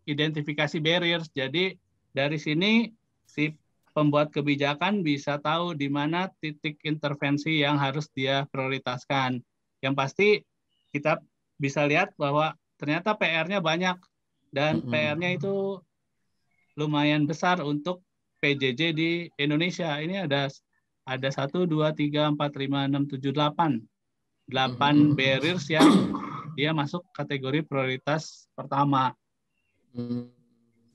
identifikasi barriers. Jadi dari sini si pembuat kebijakan bisa tahu di mana titik intervensi yang harus dia prioritaskan. Yang pasti kita bisa lihat bahwa ternyata PR-nya banyak dan PR-nya itu lumayan besar untuk PJJ di Indonesia. Ini ada 1, 2, 3, 4, 5, 6, 7, 8. 8 barriers yang dia masuk kategori prioritas pertama.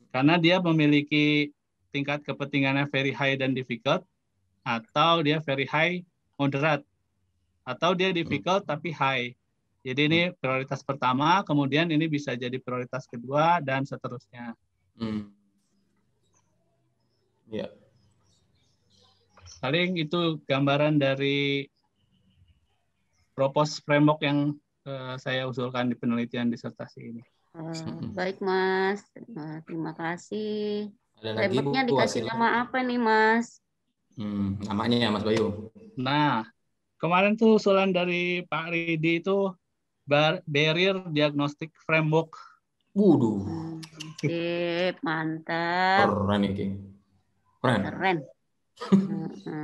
Karena dia memiliki tingkat kepentingannya very high dan difficult, atau dia very high moderate, atau dia difficult tapi high. Jadi ini prioritas pertama, kemudian ini bisa jadi prioritas kedua, dan seterusnya. Ya. Paling itu gambaran dari propose framework yang saya usulkan di penelitian disertasi ini. Baik, Mas. Terima kasih. Frameworknya Bu, dikasih nama apa nih, Mas? Namanya ya, Mas Bayu. Nah, kemarin tuh usulan dari Pak Ridi itu Barrier Diagnostic Framework. Waduh. Sip, mantap. Keren ini. Keren.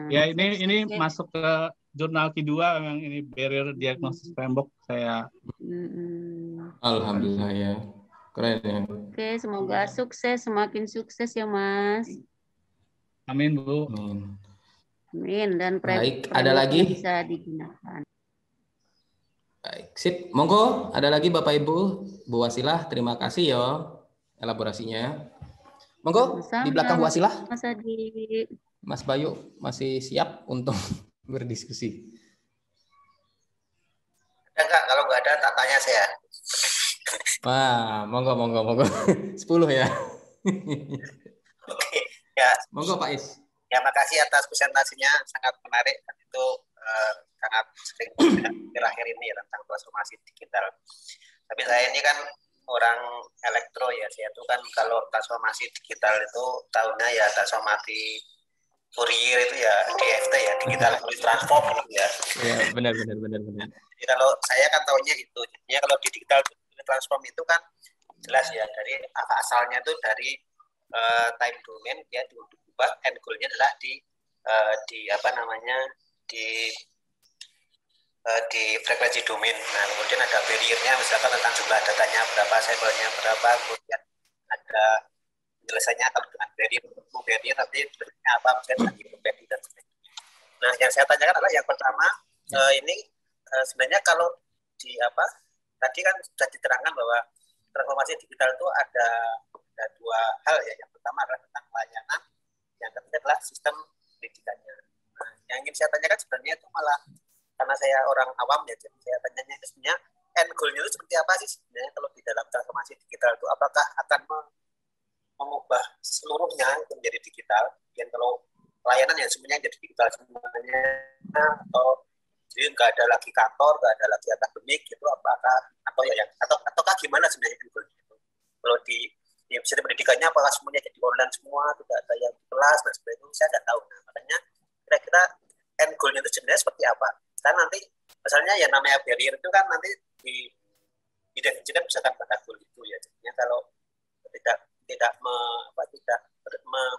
Ya, ini masuk ke jurnal Q2 memang ini Barrier Diagnostic Framework saya. Alhamdulillah ya. Keren ya. Oke, semoga sukses, semakin sukses ya, Mas. Amin, Bu. Amin. Dan baik, ada lagi bisa digunakan. Baik, sip. Monggo, ada lagi Bapak Ibu, Bu Wasilah, terima kasih ya elaborasinya. Monggo di belakang Bu Asila. Mas Adi. Mas Bayu masih siap untuk berdiskusi? Enggak, kalau nggak ada tak tanya saya. Wah, monggo. 10 ya. Oke, ya. Monggo Pak Is. Ya, makasih atas presentasinya, sangat menarik dan itu sangat sering akhir ini ya, tentang transformasi digital. Tapi saya ini kan orang elektro ya, saya itu kan kalau transformasi digital itu tahunnya ya transformasi Fourier itu ya DFT ya, digital transform gitu ya. Iya, benar. Jadi kalau saya kan tahunya itu, jadinya kalau di digital transform itu kan jelas ya, dari asalnya itu dari time domain dia diubah, end goal-nya adalah di frekuensi domain. Nah, kemudian ada barrier-nya, misalkan tentang jumlah datanya berapa, sampelnya berapa, kemudian ada penjelasannya kalau dengan barrier tapi bentuknya apa, misalnya dengan barrier dan sebagainya. Nah, yang saya tanyakan adalah yang pertama, ini sebenarnya kalau di tadi kan sudah diterangkan bahwa transformasi digital itu ada dua hal ya. Yang pertama adalah tentang pelayanan, yang ketiga adalah sistem pendidikannya. Nah, yang ingin saya tanyakan sebenarnya itu malah karena saya orang awam ya, jadi saya tanyanya sebenarnya end goal-nya itu seperti apa sih sebenarnya kalau di dalam transformasi digital itu, apakah akan mengubah seluruhnya menjadi digital, dan kalau pelayanan yang semuanya jadi digital semuanya, atau jadi nggak ada lagi kantor, nggak ada lagi akademik gitu, apakah ataukah gimana sebenarnya end goal-nya itu? Kalau di sistem pendidikannya apakah semuanya jadi online semua, tidak ada yang di kelas dan sebagainya, itu saya nggak tahu. Nah, makanya kira-kira end goal-nya itu sebenarnya seperti apa? Karena nanti misalnya yang namanya barrier itu kan nanti didefinisikan misalkan pada goal itu ya. Jadinya kalau tidak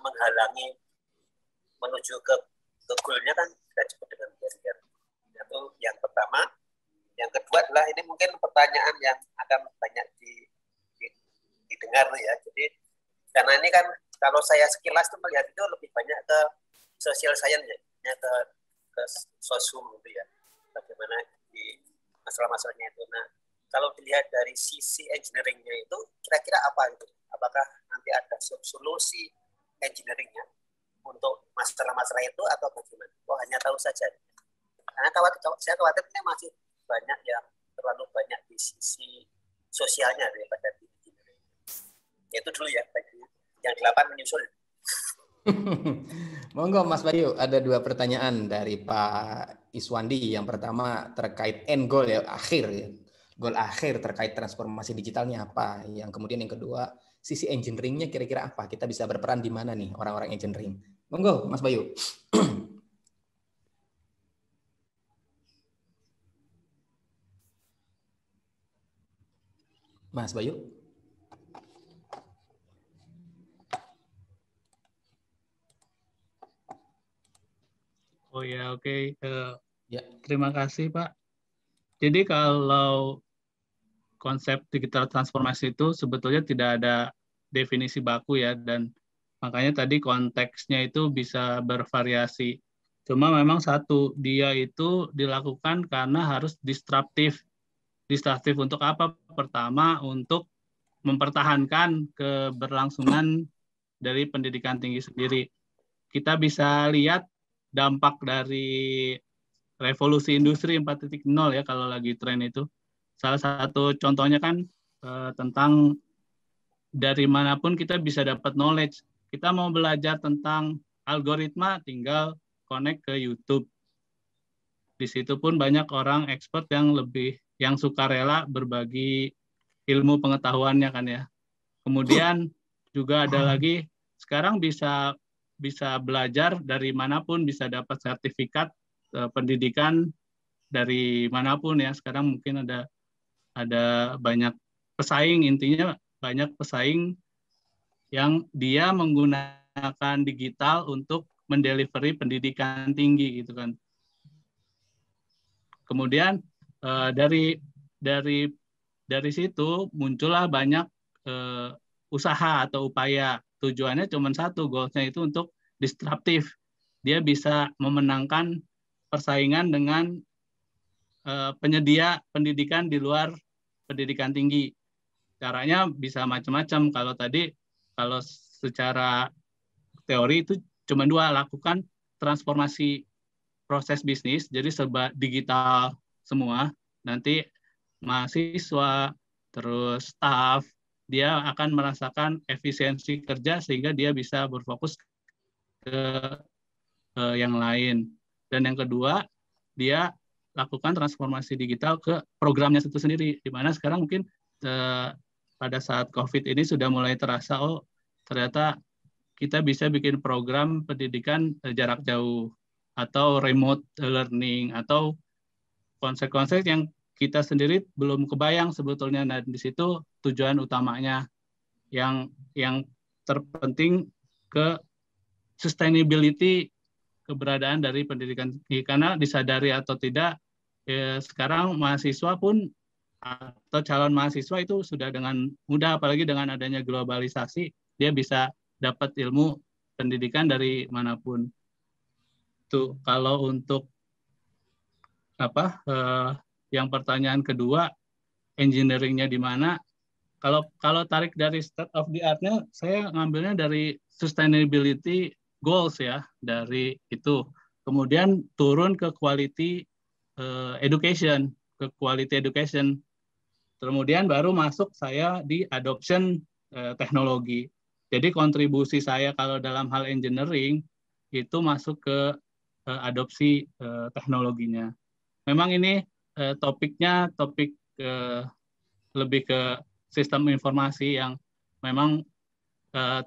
menghalangi menuju ke goal-nya kan tidak cukup dengan barrier. Itu yang pertama. Yang kedua adalah ini mungkin pertanyaan yang akan banyak didengar ya. Jadi karena ini kan kalau saya sekilas tuh melihat itu lebih banyak ke social science ya, ke sosum gitu ya. Bagaimana di masalah-masalahnya itu. Nah, kalau dilihat dari sisi engineering-nya itu kira-kira apa gitu? Apakah nanti ada solusi engineering-nya untuk masalah-masalah itu atau bagaimana? Oh, hanya tahu saja. Karena saya khawatir ini masih banyak yang terlalu banyak di sisi sosialnya daripada di engineering. Itu dulu ya, yang 8 menyusul. Monggo Mas Bayu, ada 2 pertanyaan dari Pak Iswandi. Yang pertama terkait end goal ya, akhir ya. Goal akhir terkait transformasi digitalnya apa? Yang kemudian yang kedua, sisi engineering-nya kira-kira apa? Kita bisa berperan di mana nih orang-orang engineering? Monggo Mas Bayu. Mas Bayu. Oh ya, oke. Ya. Terima kasih Pak. Jadi kalau konsep digital transformasi itu sebetulnya tidak ada definisi baku ya, dan makanya tadi konteksnya itu bisa bervariasi. Cuma memang satu, dia itu dilakukan karena harus disruptif. Disruptif untuk apa? Pertama, untuk mempertahankan keberlangsungan dari pendidikan tinggi sendiri. Kita bisa lihat dampak dari revolusi industri 4.0 ya kalau lagi tren itu. Salah satu contohnya kan tentang dari manapun kita bisa dapat knowledge. Kita mau belajar tentang algoritma, tinggal connect ke YouTube. Di situ pun banyak orang expert yang sukarela berbagi ilmu pengetahuannya kan ya. Kemudian juga ada lagi sekarang bisa belajar dari manapun, bisa dapat sertifikat pendidikan dari manapun ya. Sekarang mungkin ada banyak pesaing, intinya banyak pesaing yang dia menggunakan digital untuk mendelivery pendidikan tinggi gitu kan. Kemudian dari situ muncullah banyak usaha atau upaya. Tujuannya cuma satu, goalsnya itu untuk disruptif. Dia bisa memenangkan persaingan dengan penyedia pendidikan di luar pendidikan tinggi. Caranya bisa macam-macam. Kalau secara teori itu cuma dua, lakukan transformasi proses bisnis, jadi serba digital semua. Nanti mahasiswa, terus staff, dia akan merasakan efisiensi kerja sehingga dia bisa berfokus ke yang lain. Dan yang kedua, dia lakukan transformasi digital ke programnya itu sendiri, di mana sekarang mungkin pada saat COVID ini sudah mulai terasa, oh ternyata kita bisa bikin program pendidikan jarak jauh atau remote learning atau konsep-konsep yang kita sendiri belum kebayang sebetulnya. Nah, di situ tujuan utamanya yang terpenting ke sustainability keberadaan dari pendidikan, karena disadari atau tidak sekarang mahasiswa pun atau calon mahasiswa itu sudah dengan mudah, apalagi dengan adanya globalisasi, dia bisa dapat ilmu pendidikan dari manapun. Tuh, kalau untuk yang pertanyaan kedua, engineering-nya di mana? Kalau tarik dari state of the art-nya, saya ngambilnya dari sustainability goals ya, dari itu. Kemudian turun ke quality education, ke quality education. Kemudian baru masuk saya di adoption teknologi. Jadi kontribusi saya kalau dalam hal engineering itu masuk ke adopsi teknologinya. Memang ini topiknya topik lebih ke sistem informasi yang memang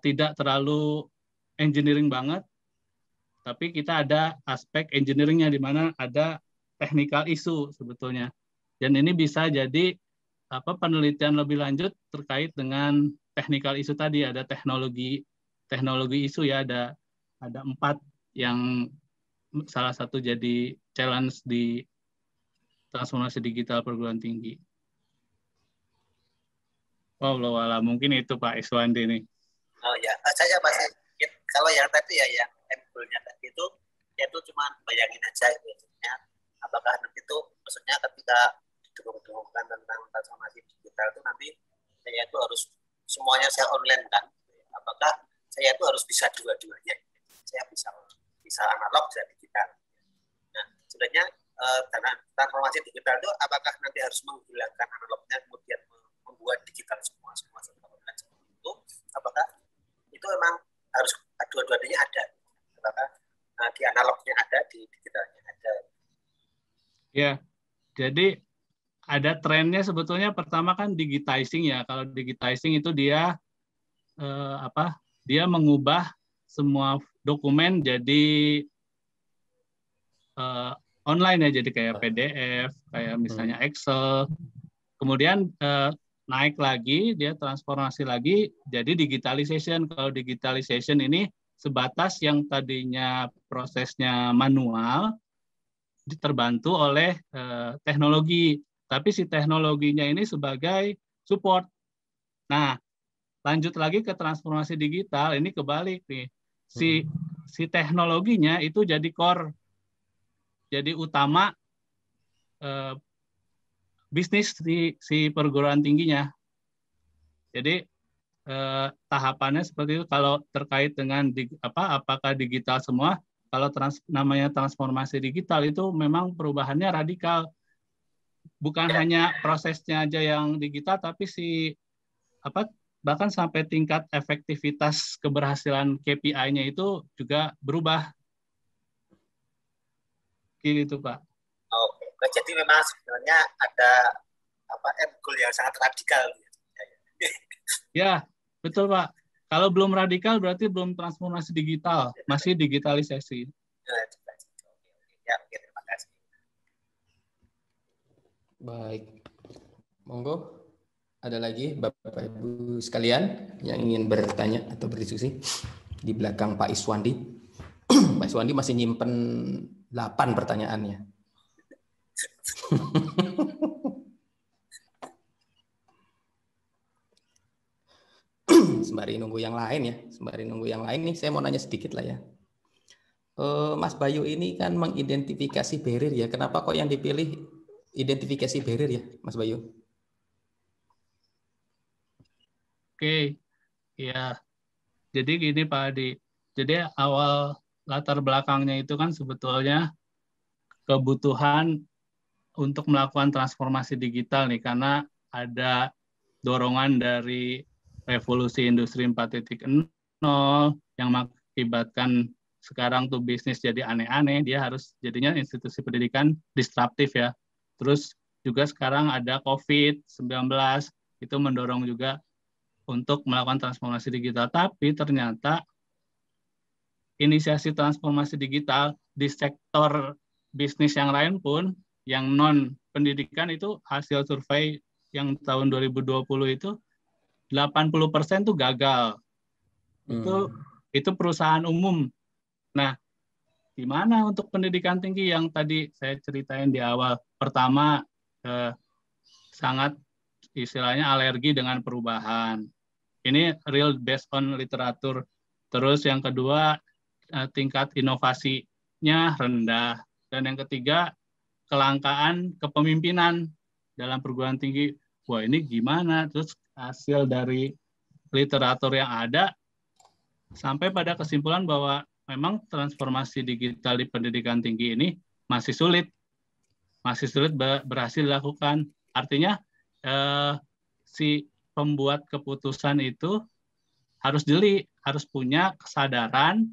tidak terlalu engineering banget, tapi kita ada aspek engineeringnya di mana ada technical issue sebetulnya. Dan ini bisa jadi penelitian lebih lanjut terkait dengan technical issue tadi. Ada teknologi isu ya, ada 4 yang salah satu jadi challenge di transformasi digital perguruan tinggi. Wallahualam, mungkin itu Pak Iswandi nih. Oh ya, saya masih kalau yang tadi ya, yang goal-nya tadi itu, yaitu cuma bayangin aja gitu. Ya. Apakah nanti itu, maksudnya ketika didukung-dukungkan tentang transformasi digital itu nanti saya itu harus semuanya saya online kan? Apakah saya itu harus bisa dua-duanya? Saya bisa analog, bisa digital. Nah, sebenarnya transformasi digital itu apakah nanti harus menghilangkan analognya kemudian membuat digital semua serta online seperti itu? Apakah itu memang harus dua-duanya ada? Apakah di analognya ada, di digitalnya ada? Ya, jadi ada trennya sebetulnya. Pertama kan digitizing ya. Kalau digitizing itu dia dia mengubah semua dokumen jadi online ya, jadi kayak PDF, kayak misalnya Excel. Kemudian naik lagi, dia transformasi lagi jadi digitalization. Kalau digitalization ini sebatas yang tadinya prosesnya manual terbantu oleh teknologi, tapi si teknologinya ini sebagai support. Nah, lanjut lagi ke transformasi digital, ini kebalik nih. Si teknologinya itu jadi core, jadi utama bisnis si perguruan tingginya. Jadi tahapannya seperti itu. Kalau terkait dengan apakah digital semua, kalau namanya transformasi digital itu memang perubahannya radikal. Bukan hanya prosesnya aja yang digital, tapi bahkan sampai tingkat efektivitas keberhasilan KPI-nya itu juga berubah. Gitu, Pak. Oke. Jadi memang sebenarnya ada end goal yang sangat radikal. Ya, betul Pak. Kalau belum radikal berarti belum transformasi digital, masih digitalisasi. Ya, terima kasih. Baik, monggo. Ada lagi Bapak Ibu sekalian yang ingin bertanya atau berdiskusi di belakang Pak Iswandi. Pak Iswandi masih nyimpen 8 pertanyaannya. Sembari nunggu yang lain ya, nih saya mau nanya sedikit lah ya. Mas Bayu ini kan mengidentifikasi barrier ya. Kenapa kok yang dipilih identifikasi barrier ya, Mas Bayu? Oke, ya. Jadi gini Pak Adi, jadi awal latar belakangnya itu kan sebetulnya kebutuhan untuk melakukan transformasi digital nih, karena ada dorongan dari revolusi industri 4.0 yang mengakibatkan sekarang tuh bisnis jadi aneh-aneh, dia harus jadinya institusi pendidikan disruptif ya. Terus juga sekarang ada COVID-19, itu mendorong juga untuk melakukan transformasi digital. Tapi ternyata inisiasi transformasi digital di sektor bisnis yang lain pun, yang non-pendidikan itu hasil survei yang tahun 2020 itu 80% tuh gagal. Itu perusahaan umum. Nah, gimana untuk pendidikan tinggi yang tadi saya ceritain di awal? Pertama, sangat istilahnya alergi dengan perubahan. Ini real based on literatur. Terus yang kedua, tingkat inovasinya rendah. Dan yang ketiga, kelangkaan kepemimpinan dalam perguruan tinggi. Wah, ini gimana? Terus hasil dari literatur yang ada sampai pada kesimpulan bahwa memang transformasi digital di pendidikan tinggi ini masih sulit berhasil dilakukan. Artinya si pembuat keputusan itu harus jeli, harus punya kesadaran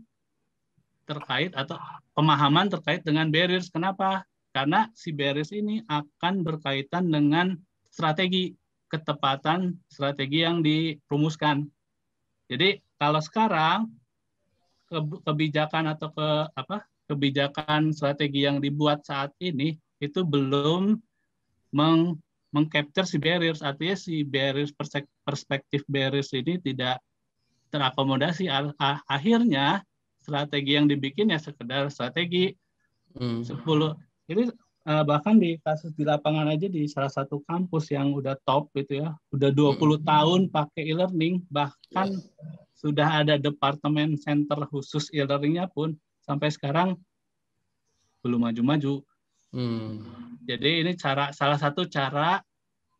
terkait atau pemahaman terkait dengan barriers. Kenapa? Karena si barriers ini akan berkaitan dengan strategi, ketepatan strategi yang dirumuskan. Jadi kalau sekarang kebijakan atau kebijakan strategi yang dibuat saat ini itu belum mengcapture si barriers, artinya si barriers, perspektif barriers ini tidak terakomodasi. Akhirnya strategi yang dibikin ya sekedar strategi 10. Ini bahkan di kasus di lapangan aja di salah satu kampus yang udah top gitu ya, udah 20 tahun pakai e-learning, bahkan sudah ada departemen center khusus e-learningnya pun sampai sekarang belum maju-maju. Jadi ini salah satu cara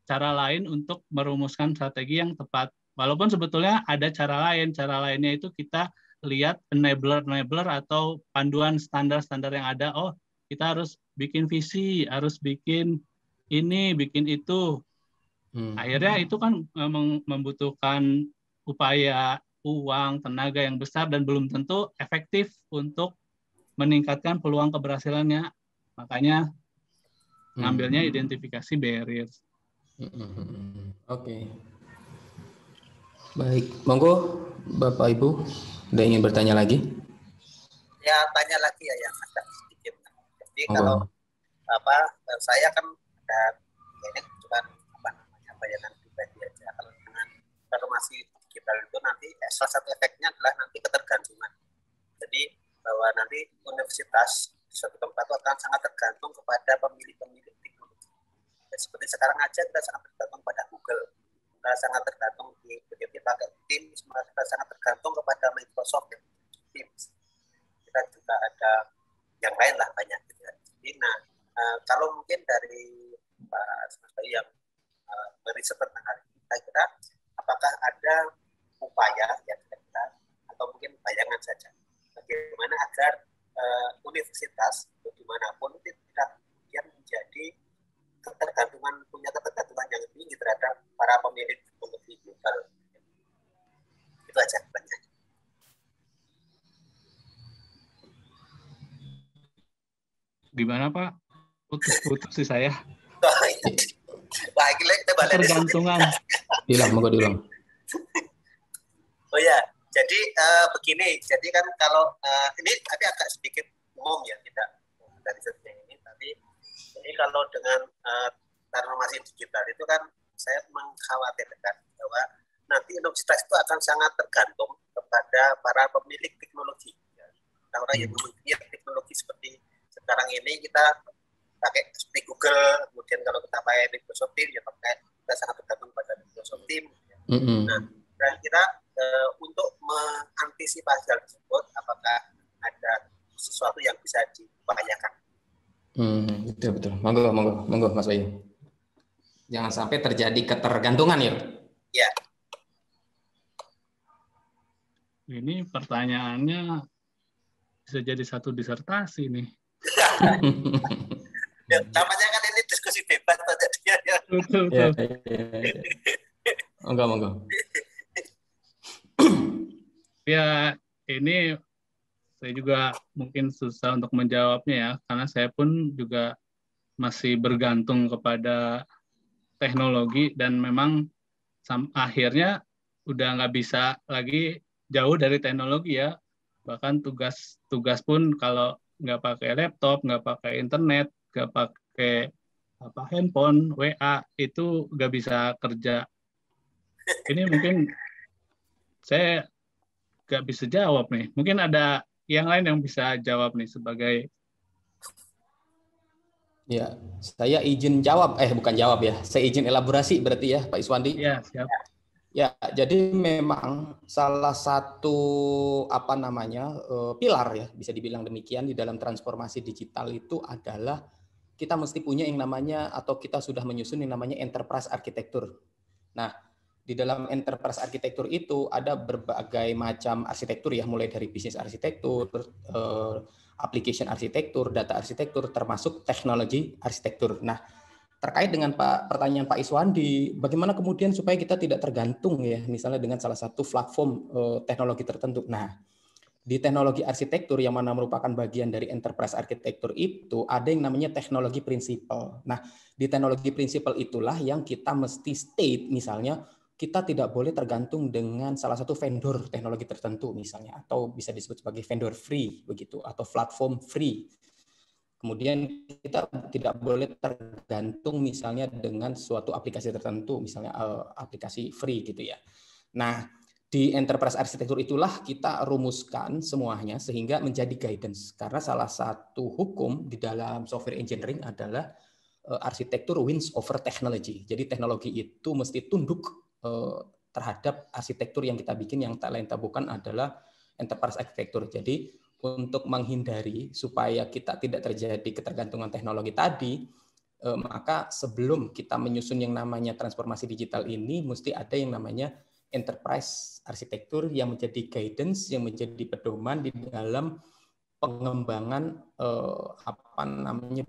lain untuk merumuskan strategi yang tepat. Walaupun sebetulnya ada cara lain. Cara lainnya itu kita lihat enabler atau panduan standar-standar yang ada. Oh, kita harus bikin visi, harus bikin ini, bikin itu. Akhirnya itu kan membutuhkan upaya, uang, tenaga yang besar dan belum tentu efektif untuk meningkatkan peluang keberhasilannya. Makanya ngambilnya identifikasi barriers. Oke. Baik, monggo Bapak Ibu, ada ingin bertanya lagi? Ya, tanya lagi ya yang agak sedikit. Jadi kalau saya kan ada ini bukan bayangan pribadi aja. Kalau dengan transformasi digital itu nanti salah satu efeknya adalah nanti ketergantungan. Jadi bahwa nanti universitas di suatu tempat itu akan sangat tergantung kepada pemilik-pemilik teknologi. Dan seperti sekarang aja kita sangat tergantung pada Google, kita sangat tergantung di pakai Teams, kita sangat tergantung kepada Microsoft yang Teams. Kita juga ada yang lain lah banyak. Jadi, kalau mungkin dari Pak Bayu yang meriset tentang hal ini, kira-kira apakah ada upaya yang kita atau mungkin bayangan saja bagaimana agar universitas dimanapun tidak kemudian menjadi punya ketergantungan yang tinggi terhadap para pemilik teknologi global. Itu aja banyak. Gimana Pak? Putus sih saya. Wah, gila kita balik ketergantungan. Diulang. Oh ya, jadi begini. Jadi kan kalau ini tapi agak sedikit umum ya, tidak dari setiap ini. Tapi jadi kalau dengan transformasi digital itu kan saya mengkhawatirkan bahwa nanti universitas itu akan sangat tergantung kepada para pemilik teknologi. Ya. Orang yang memiliki teknologi seperti sekarang ini kita pakai seperti Google, kemudian kalau kita pakai Microsoft Teams, ya kita sangat tergantung pada Microsoft Teams. Ya. Nah, kira-kira untuk mengantisipasi hal tersebut, apakah ada sesuatu yang bisa diupayakan? Betul. Monggo Mas Bayu. Jangan sampai terjadi ketergantungan ya. Ya. Ini pertanyaannya bisa jadi satu disertasi nih. Ya, namanya kan ini diskusi bebas jadinya ya. Betul. Monggo. Ya, ini saya juga mungkin susah untuk menjawabnya ya, karena saya pun juga masih bergantung kepada teknologi dan memang akhirnya udah nggak bisa lagi jauh dari teknologi ya. Bahkan tugas pun kalau nggak pakai laptop, nggak pakai internet, nggak pakai handphone, WA, itu nggak bisa kerja. Ini mungkin saya nggak bisa jawab nih. Mungkin ada yang lain yang bisa jawab nih sebagai... Ya, saya izin jawab, bukan jawab ya, saya izin elaborasi berarti ya Pak Iswandi. Ya, siap. Ya, jadi memang salah satu pilar ya, bisa dibilang demikian di dalam transformasi digital itu adalah kita mesti punya yang namanya, atau kita sudah menyusun yang namanya enterprise architecture. Nah, di dalam enterprise architecture itu ada berbagai macam arsitektur ya, mulai dari bisnis arsitektur, application arsitektur, data arsitektur, termasuk teknologi arsitektur. Nah, terkait dengan pertanyaan Pak Iswandi, bagaimana kemudian supaya kita tidak tergantung ya, misalnya dengan salah satu platform teknologi tertentu. Nah, di teknologi arsitektur yang mana merupakan bagian dari enterprise arsitektur itu ada yang namanya teknologi prinsipal. Nah, di teknologi prinsipal itulah yang kita mesti state, misalnya kita tidak boleh tergantung dengan salah satu vendor teknologi tertentu misalnya, atau bisa disebut sebagai vendor free begitu, atau platform free. Kemudian kita tidak boleh tergantung misalnya dengan suatu aplikasi tertentu, misalnya aplikasi free gitu ya. Nah, di enterprise arsitektur itulah kita rumuskan semuanya sehingga menjadi guidance. Karena salah satu hukum di dalam software engineering adalah arsitektur wins over technology. Jadi teknologi itu mesti tunduk terhadap arsitektur yang kita bikin, yang tak lain tak bukan adalah enterprise arsitektur. Jadi untuk menghindari supaya kita tidak terjadi ketergantungan teknologi tadi, maka sebelum kita menyusun yang namanya transformasi digital ini, mesti ada yang namanya enterprise arsitektur yang menjadi guidance, yang menjadi pedoman di dalam pengembangan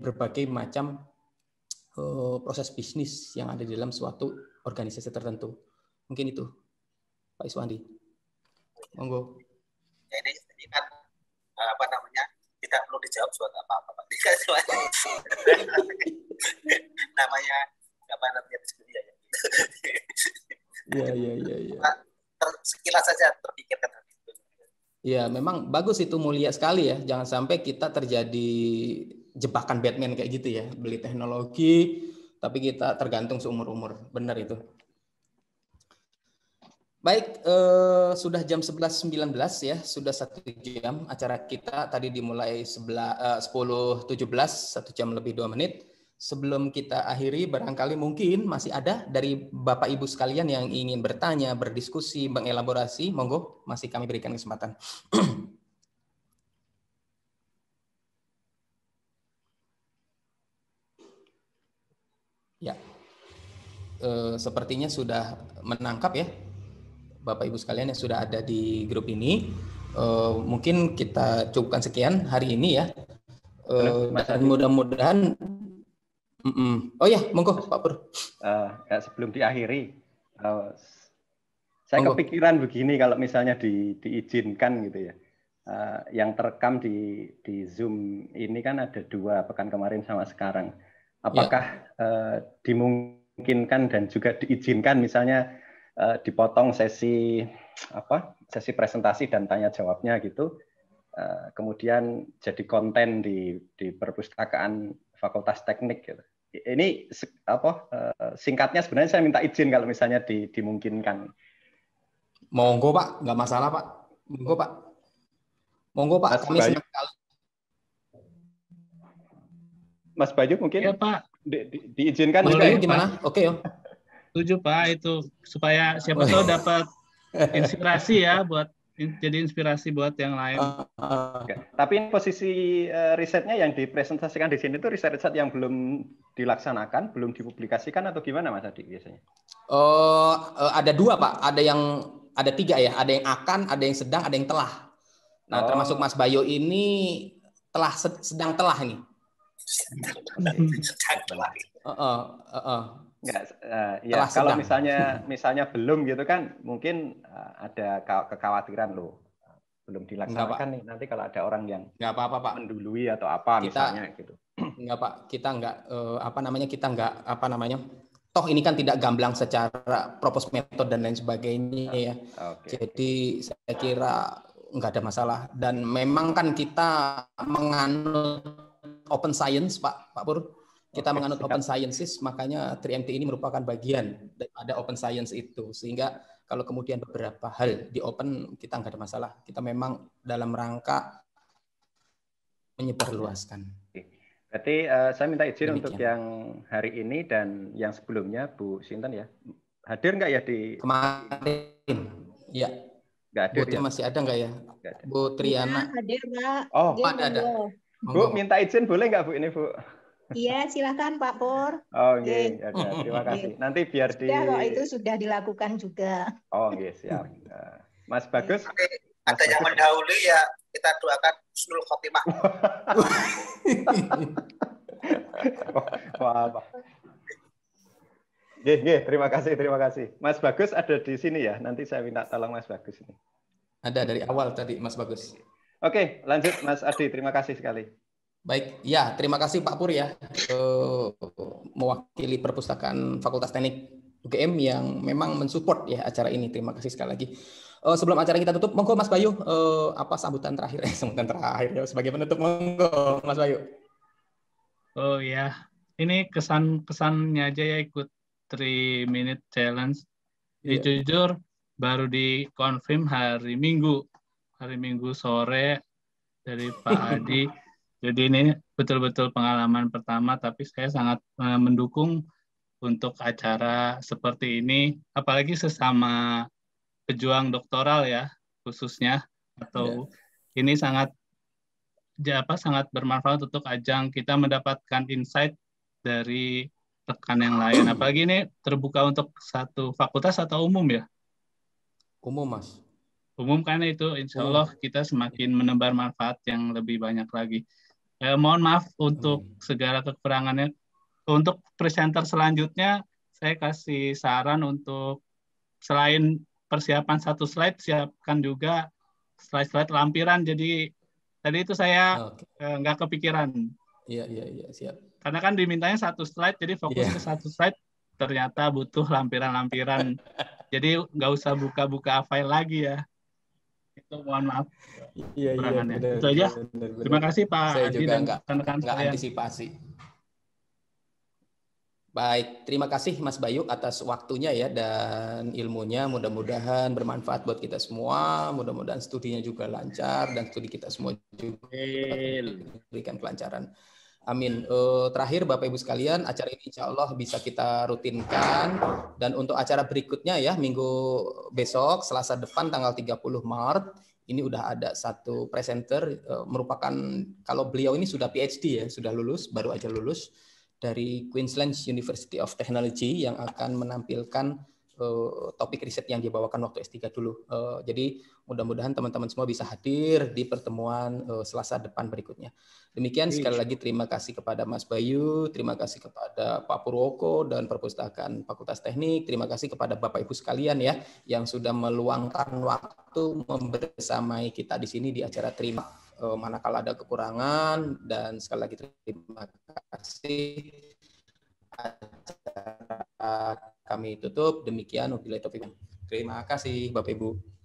berbagai macam proses bisnis yang ada di dalam suatu organisasi tertentu. Mungkin itu, Pak Iswandi. Monggo. Ya, ini kan tidak perlu dijawab suatu apa-apa, Pak. namanya diskusi ya. Iya. Sekilas saja terpikirkan. Ya, memang bagus itu, mulia sekali ya. Jangan sampai kita terjadi jebakan Batman kayak gitu ya. Beli teknologi, tapi kita tergantung seumur-umur. Benar itu. Baik, sudah jam 11.19 ya, sudah 1 jam. Acara kita tadi dimulai 10.17, 1 jam lebih 2 menit. Sebelum kita akhiri, barangkali mungkin masih ada dari Bapak Ibu sekalian yang ingin bertanya, berdiskusi, mengelaborasi. Monggo, masih kami berikan kesempatan. Ya, sepertinya sudah menangkap ya, Bapak Ibu sekalian yang sudah ada di grup ini. Mungkin kita cukupkan sekian hari ini ya. Dan mudah-mudahan oh ya, monggo Pak Pur. Sebelum diakhiri, saya kepikiran begini, kalau misalnya diizinkan gitu ya, yang terekam di Zoom ini kan ada 2, pekan kemarin sama sekarang. Apakah dimungkinkan dan juga diizinkan misalnya dipotong sesi presentasi dan tanya jawabnya gitu, kemudian jadi konten di perpustakaan Fakultas Teknik gitu. Ini singkatnya sebenarnya saya minta izin kalau misalnya dimungkinkan. Monggo Pak, nggak masalah Pak. Monggo Pak. Kami senang sekali. Mas Bayu mungkin ya Pak, diizinkan Mas juga Bayu ya, gimana? Oke ya. Setuju Pak, itu supaya siapa tahu dapat inspirasi ya, buat jadi inspirasi buat yang lain. Tapi posisi risetnya yang dipresentasikan di sini itu riset-riset yang belum dilaksanakan, belum dipublikasikan atau gimana Mas Adi biasanya? Ada 2 Pak. Ada yang ada 3 ya, ada yang akan, ada yang sedang, ada yang telah. Nah, termasuk Mas Bayu ini sedang telah nih. Sedang telah. Enggak, ya kalau misalnya belum gitu kan, mungkin ada kekhawatiran loh, belum dilaksanakan nih. Nanti kalau ada orang yang nggak apa-apa Pak, mendului atau apa misalnya gitu. Enggak Pak, kita enggak toh ini kan tidak gamblang secara propose method dan lain sebagainya ya. Jadi saya kira enggak ada masalah, dan memang kan kita menganut open science Pak Pur. Kita menganut open sciences, makanya 3MT ini merupakan bagian daripada open science itu. Sehingga kalau kemudian beberapa hal di open, kita enggak ada masalah. Kita memang dalam rangka menyebarluaskan. Berarti saya minta izin untuk yang hari ini dan yang sebelumnya, Bu Sinten ya. Hadir nggak ya di kemarin? Ya. Nggak hadir Bu, ya? Masih ada nggak ya? Bu Triana. Ya, hadir Pak. Oh, ada. Bu, minta izin boleh nggak Bu ini Bu? Iya, silakan Pak Pur. Oh, nggih. Ya, terima kasih. Nanti biar kalau itu sudah dilakukan juga. Oh, nggih, siap. Mas Bagus. Ada yang mendahului ya, kita doakan husnul khotimah. Wah. Terima kasih. Mas Bagus ada di sini ya. Nanti saya minta tolong Mas Bagus ini. Ada dari awal tadi Mas Bagus. Oke, lanjut Mas Adi. Terima kasih sekali. Baik, ya terima kasih Pak Pur ya, mewakili Perpustakaan Fakultas Teknik UGM yang memang mensupport ya acara ini. Terima kasih sekali lagi. Sebelum acara kita tutup, monggo Mas Bayu, apa sambutan terakhir? Sambutan terakhir ya sebagai penutup, monggo Mas Bayu. Oh ya, ini kesannya aja ya ikut 3-minute challenge. Jujur baru dikonfirm hari Minggu sore dari Pak Adi. Jadi ini betul-betul pengalaman pertama, tapi saya sangat mendukung untuk acara seperti ini, apalagi sesama pejuang doktoral ya khususnya, atau ini sangat bermanfaat untuk ajang kita mendapatkan insight dari rekan yang lain. Apalagi ini terbuka untuk satu fakultas atau umum ya? Umum Mas. Umum, karena itu insya Allah kita semakin menebar manfaat yang lebih banyak lagi. Mohon maaf untuk segala kekurangannya. Untuk presenter selanjutnya, saya kasih saran untuk selain persiapan satu slide, siapkan juga slide-slide lampiran. Jadi tadi itu saya nggak kepikiran. Iya, siap. Karena kan dimintanya satu slide, jadi fokus ke satu slide, ternyata butuh lampiran-lampiran. Jadi nggak usah buka-buka file lagi ya. Itu mohon maaf. Iya, benar. Itu aja. Terima kasih Pak Saya Adi juga dan nggak antisipasi. Baik, terima kasih Mas Bayu atas waktunya ya dan ilmunya. Mudah-mudahan bermanfaat buat kita semua. Mudah-mudahan studinya juga lancar dan studi kita semua juga diberikan kelancaran. Amin. Terakhir Bapak Ibu sekalian, acara ini insya Allah bisa kita rutinkan, dan untuk acara berikutnya ya minggu besok Selasa depan tanggal 30 Maret ini udah ada satu presenter, merupakan, kalau beliau ini sudah PhD ya, sudah lulus, baru aja lulus dari Queensland University of Technology, yang akan menampilkan topik riset yang dibawakan waktu S3 dulu. Jadi mudah-mudahan teman-teman semua bisa hadir di pertemuan Selasa depan berikutnya. Demikian, sekali lagi terima kasih kepada Mas Bayu, terima kasih kepada Pak Purwoko dan Perpustakaan Fakultas Teknik, terima kasih kepada Bapak Ibu sekalian ya yang sudah meluangkan waktu membersamai kita di sini di acara Terima manakala ada kekurangan, dan sekali lagi terima kasih. Acara kami tutup. Demikian, wabillahi taufiq. Terima kasih Bapak Ibu.